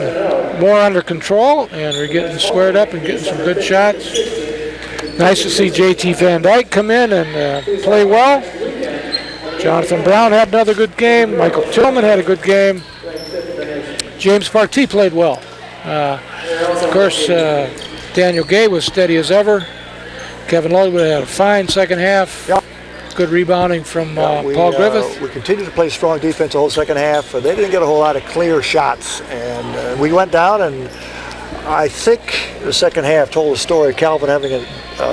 more under control, and we're getting squared up and getting some good shots. Nice to see J.T. Van Dyke come in and play well. Jonathan Brown had another good game. Michael Tillman had a good game. James Partee played well. Of course, Daniel Gay was steady as ever. Kevin Ludwig had a fine second half. Yep. Good rebounding from Paul Griffith. We continued to play strong defense the whole second half. They didn't get a whole lot of clear shots. And we went down, and I think the second half told the story. Calvin having an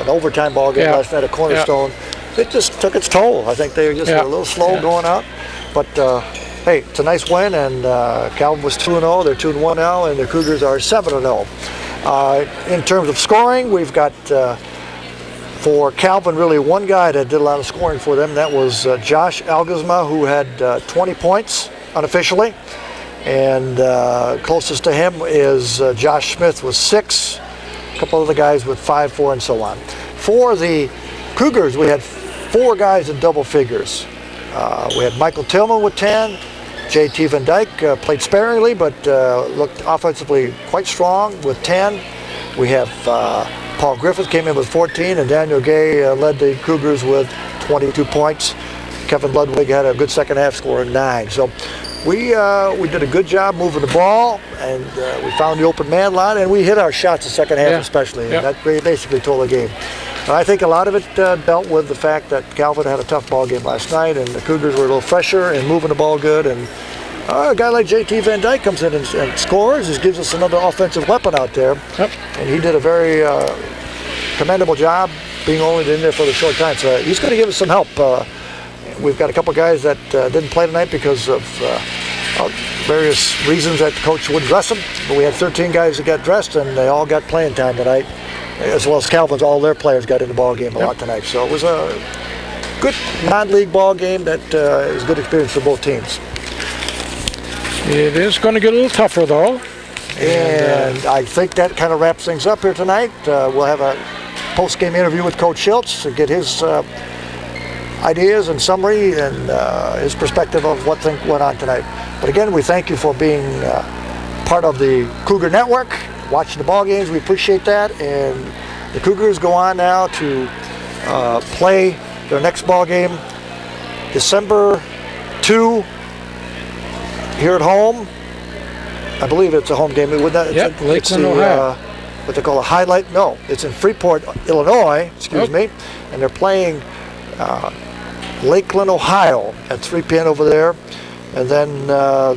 overtime ball game last night at Cornerstone. It just took its toll. I think they were just a little slow going out. But, hey, it's a nice win, and Calvin was 2-0. They're 2-1 now, and the Cougars are 7-0. In terms of scoring, we've got, for Calvin, really one guy that did a lot of scoring for them. That was Josh Algazma, who had 20 points unofficially. And closest to him is Josh Smith with 6. A couple of the guys with 5, 4, and so on. For the Cougars, we had 4 guys in double figures. We had Michael Tillman with 10. J.T. Van Dyke played sparingly, but looked offensively quite strong with 10. We have Paul Griffith came in with 14, and Daniel Gay led the Cougars with 22 points. Kevin Ludwig had a good second half, scoring 9. So we did a good job moving the ball, and we found the open man line, and we hit our shots the second half especially, and that basically told the game. And I think a lot of it dealt with the fact that Calvin had a tough ball game last night, and the Cougars were a little fresher and moving the ball good. And a guy like J.T. Van Dyke comes in and scores. He gives us another offensive weapon out there. Yep. And he did a very commendable job being only in there for the short time. So he's going to give us some help. We've got a couple guys that didn't play tonight because of various reasons that the coach wouldn't dress them. But we had 13 guys that got dressed, and they all got playing time tonight. As well as Calvin's, all their players got in the ball game a lot tonight. So it was a good non-league ball game that is a good experience for both teams. It is going to get a little tougher, though. And I think that kind of wraps things up here tonight. We'll have a post-game interview with Coach Schultz to get his ideas and summary and his perspective of what went on tonight. But again, we thank you for being part of the Cougar Network, watching the ball games. We appreciate that. And the Cougars go on now to play their next ball game December 2 here at home. I believe it's a home game. It's Ohio. What they call a highlight. No, it's in Freeport, Illinois. Excuse me. And they're playing Lakeland, Ohio at 3 p.m. over there. And then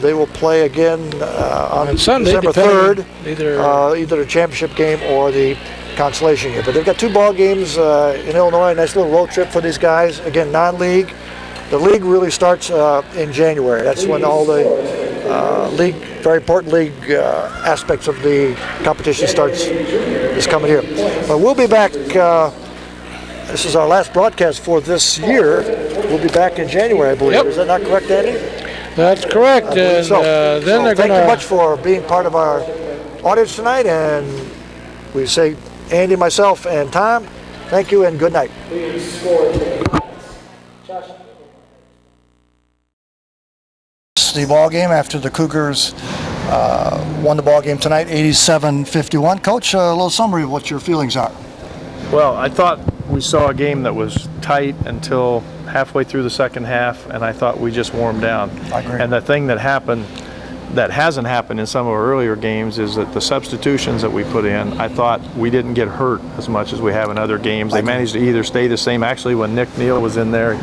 they will play again on Sunday, December 3rd, either the championship game or the consolation game. But they've got 2 ball games in Illinois. A nice little road trip for these guys. Again, non-league. The league really starts in January. That's when all the league, very important league aspects of the competition starts this coming year. But we'll be back. This is our last broadcast for this year. We'll be back in January, I believe. Yep. Is that not correct, Andy? That's correct. And then they're thank you much for being part of our audience tonight. And we say, Andy, myself, and Tom, thank you and good night. The ball game after the Cougars won the ball game tonight, 87-51. Coach, a little summary of what your feelings are. Well, I thought we saw a game that was tight until halfway through the second half, and I thought we just warmed down. I agree. And the thing that happened that hasn't happened in some of our earlier games is that the substitutions that we put in, I thought we didn't get hurt as much as we have in other games. They managed to either stay the same. Actually, when Nick Neal was in there,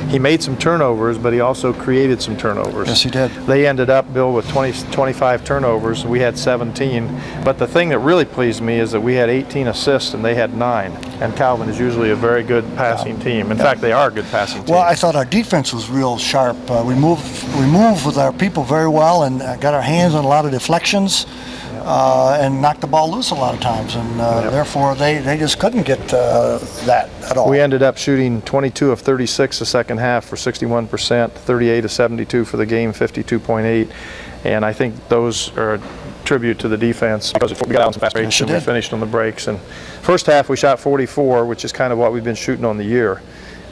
he made some turnovers, but he also created some turnovers. Yes, he did. They ended up, Bill, with 25 turnovers. We had 17. But the thing that really pleased me is that we had 18 assists and they had 9. And Calvin is usually a very good passing team. In fact, they are a good passing team. Well, I thought our defense was real sharp. We moved with our people very well and got our hands on a lot of deflections. and knocked the ball loose a lot of times, and therefore they just couldn't get that at all. We ended up shooting 22 of 36 the second half for 61%, 38 of 72 for the game, 52.8, and I think those are a tribute to the defense because we got out on some fast breaks and we finished on the breaks. And first half we shot 44, which is kind of what we've been shooting on the year.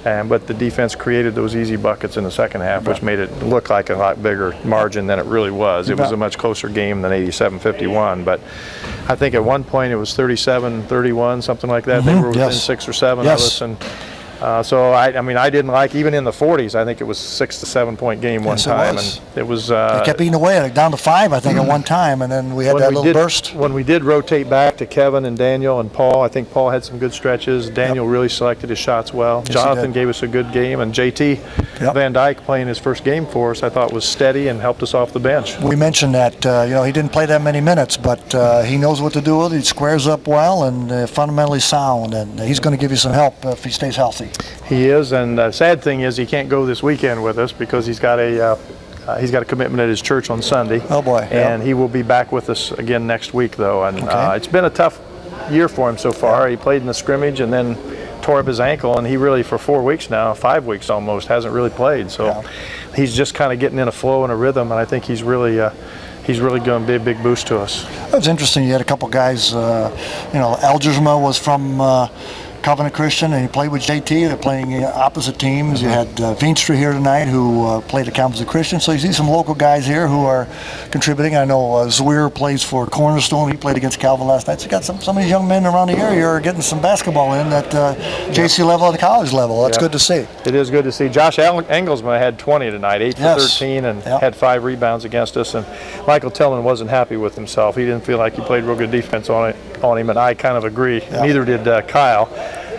But the defense created those easy buckets in the second half, which made it look like a lot bigger margin than it really was. It was a much closer game than 87-51. But I think at one point it was 37-31, something like that. They were within 6 or 7 of us. And so I mean, I didn't like, even in the 40s, I think it was 6 to 7 point game one time, and it was. They kept eating away, down to 5, I think, at one time, and then we had that little burst. When we did rotate back to Kevin and Daniel and Paul, I think Paul had some good stretches. Daniel really selected his shots well. Yes, Jonathan gave us a good game, and JT Van Dyke playing his first game for us, I thought was steady and helped us off the bench. We mentioned that he didn't play that many minutes, but he knows what to do with it. He squares up well and fundamentally sound, and he's going to give you some help if he stays healthy. He is, and the sad thing is he can't go this weekend with us because he's got a commitment at his church on Sunday. Oh boy! And he will be back with us again next week, though. And it's been a tough year for him so far. He played in the scrimmage and then tore up his ankle, and he really for 4 weeks now, 5 weeks almost, hasn't really played. So he's just kind of getting in a flow and a rhythm, and I think he's really going to be a big boost to us. That was interesting. You had a couple guys. Elgersma was from Covenant Christian, and he played with JT. They're playing opposite teams. You had Veenstra here tonight, who played at Covenant Christian. So you see some local guys here who are contributing. I know Zweer plays for Cornerstone. He played against Calvin last night. So you got some of these young men around the area are getting some basketball in at JC level and the college level. That's good to see. It is good to see. Josh Engelsman had 20 tonight, 8 for 13, and had 5 rebounds against us. And Michael Tillman wasn't happy with himself. He didn't feel like he played real good defense on him, and I kind of agree. Neither did Kyle.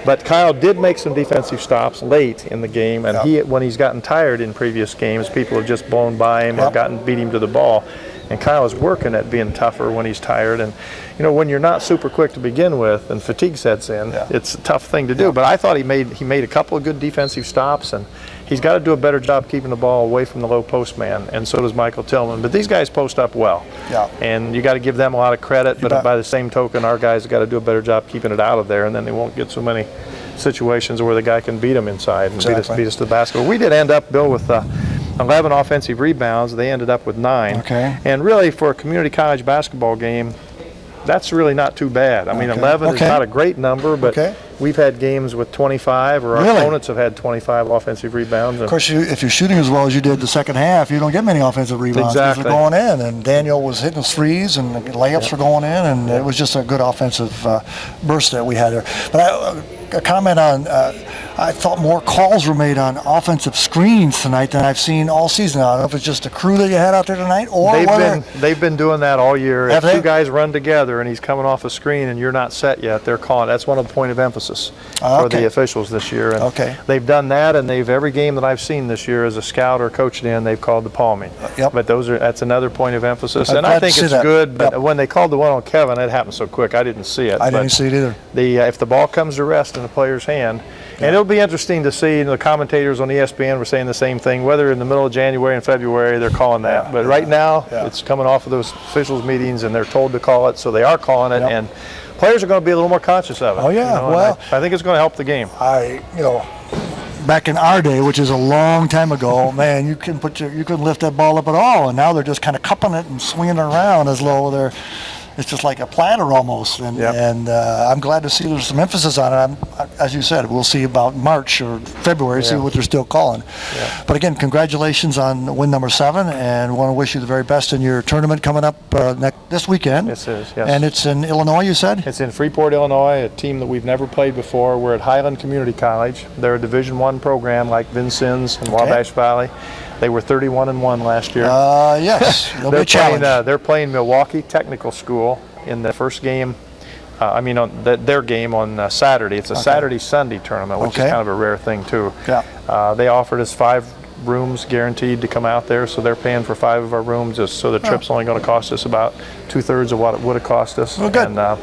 But Kyle did make some defensive stops late in the game, and when he's gotten tired in previous games, people have just blown by him or beat him to the ball. And Kyle is working at being tougher when he's tired. And when you're not super quick to begin with and fatigue sets in, it's a tough thing to do. But I thought he made a couple of good defensive stops, and he's got to do a better job keeping the ball away from the low post man, and so does Michael Tillman. But these guys post up well, and you got to give them a lot of credit. But by the same token, our guys have got to do a better job keeping it out of there, and then they won't get so many situations where the guy can beat them inside and beat us to the basket. We did end up, Bill, with 11 offensive rebounds. They ended up with 9. And really, for a community college basketball game, that's really not too bad. I mean, 11 is not a great number, but we've had games with 25, or our opponents have had 25 offensive rebounds. Of course, if you're shooting as well as you did the second half, you don't get many offensive rebounds because they're going in. And Daniel was hitting threes, and the layups were going in, and it was just a good offensive burst that we had there. But a comment on, I thought more calls were made on offensive screens tonight than I've seen all season. I don't know if it's just a crew that you had out there tonight, or they've been doing that all year. If two guys run together and he's coming off a screen and you're not set yet, they're calling. That's one of the point of emphasis for the officials this year. And they've done that, and every game that I've seen this year as a scout or coached in, they've called the palming. But that's another point of emphasis, and I think it's good. But when they called the one on Kevin, it happened so quick I didn't see it. I didn't see it either. If the ball comes to rest in the player's hand. And it'll be interesting to see. The commentators on ESPN were saying the same thing. Whether in the middle of January and February they're calling that, but right now it's coming off of those officials meetings, and they're told to call it, so they are calling it, and players are going to be a little more conscious of it. Well, I think it's going to help the game. Back in our day, which is a long time ago, man, you couldn't lift that ball up at all, and now they're just kind of cupping it and swinging it around as though it's just like a platter almost, and I'm glad to see there's some emphasis on it. As you said, we'll see about March or February, see what they're still calling. But again, congratulations on win number 7, and want to wish you the very best in your tournament coming up this weekend. Yes, it is. And it's in Illinois, you said? It's in Freeport, Illinois, a team that we've never played before. We're at Highland Community College. They're a Division I program like Vincennes and Wabash Valley. They were 31-1 last year. Yes, they're playing Milwaukee Technical School in the first game. On their game on Saturday. It's a Saturday-Sunday tournament, which is kind of a rare thing too. They offered us 5 rooms guaranteed to come out there, so they're paying for 5 of our rooms, so the trip's only going to cost us about 2/3 of what it would have cost us. And our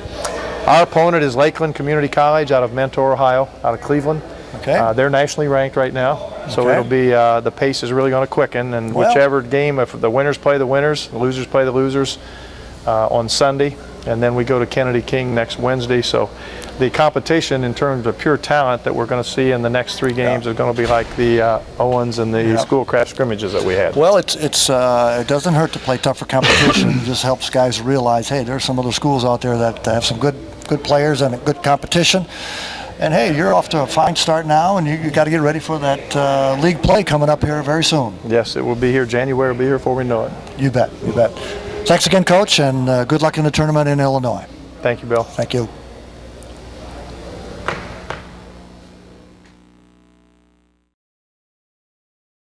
opponent is Lakeland Community College out of Mentor, Ohio, out of Cleveland. They're nationally ranked right now, so it'll be the pace is really going to quicken, and whichever game, if the winners play the winners, the losers play the losers, on Sunday, and then we go to Kennedy King next Wednesday. So the competition in terms of pure talent that we're going to see in the next 3 games is going to be like the Owens and the Schoolcraft scrimmages that we had. Well, it doesn't hurt to play tougher competition. It just helps guys realize, hey, there's some other schools out there that have some good players and a good competition. And hey, you're off to a fine start now, and you got to get ready for that league play coming up here very soon. Yes, it will be here. January will be here before we know it. You bet. Thanks again, Coach, and good luck in the tournament in Illinois. Thank you, Bill. Thank you.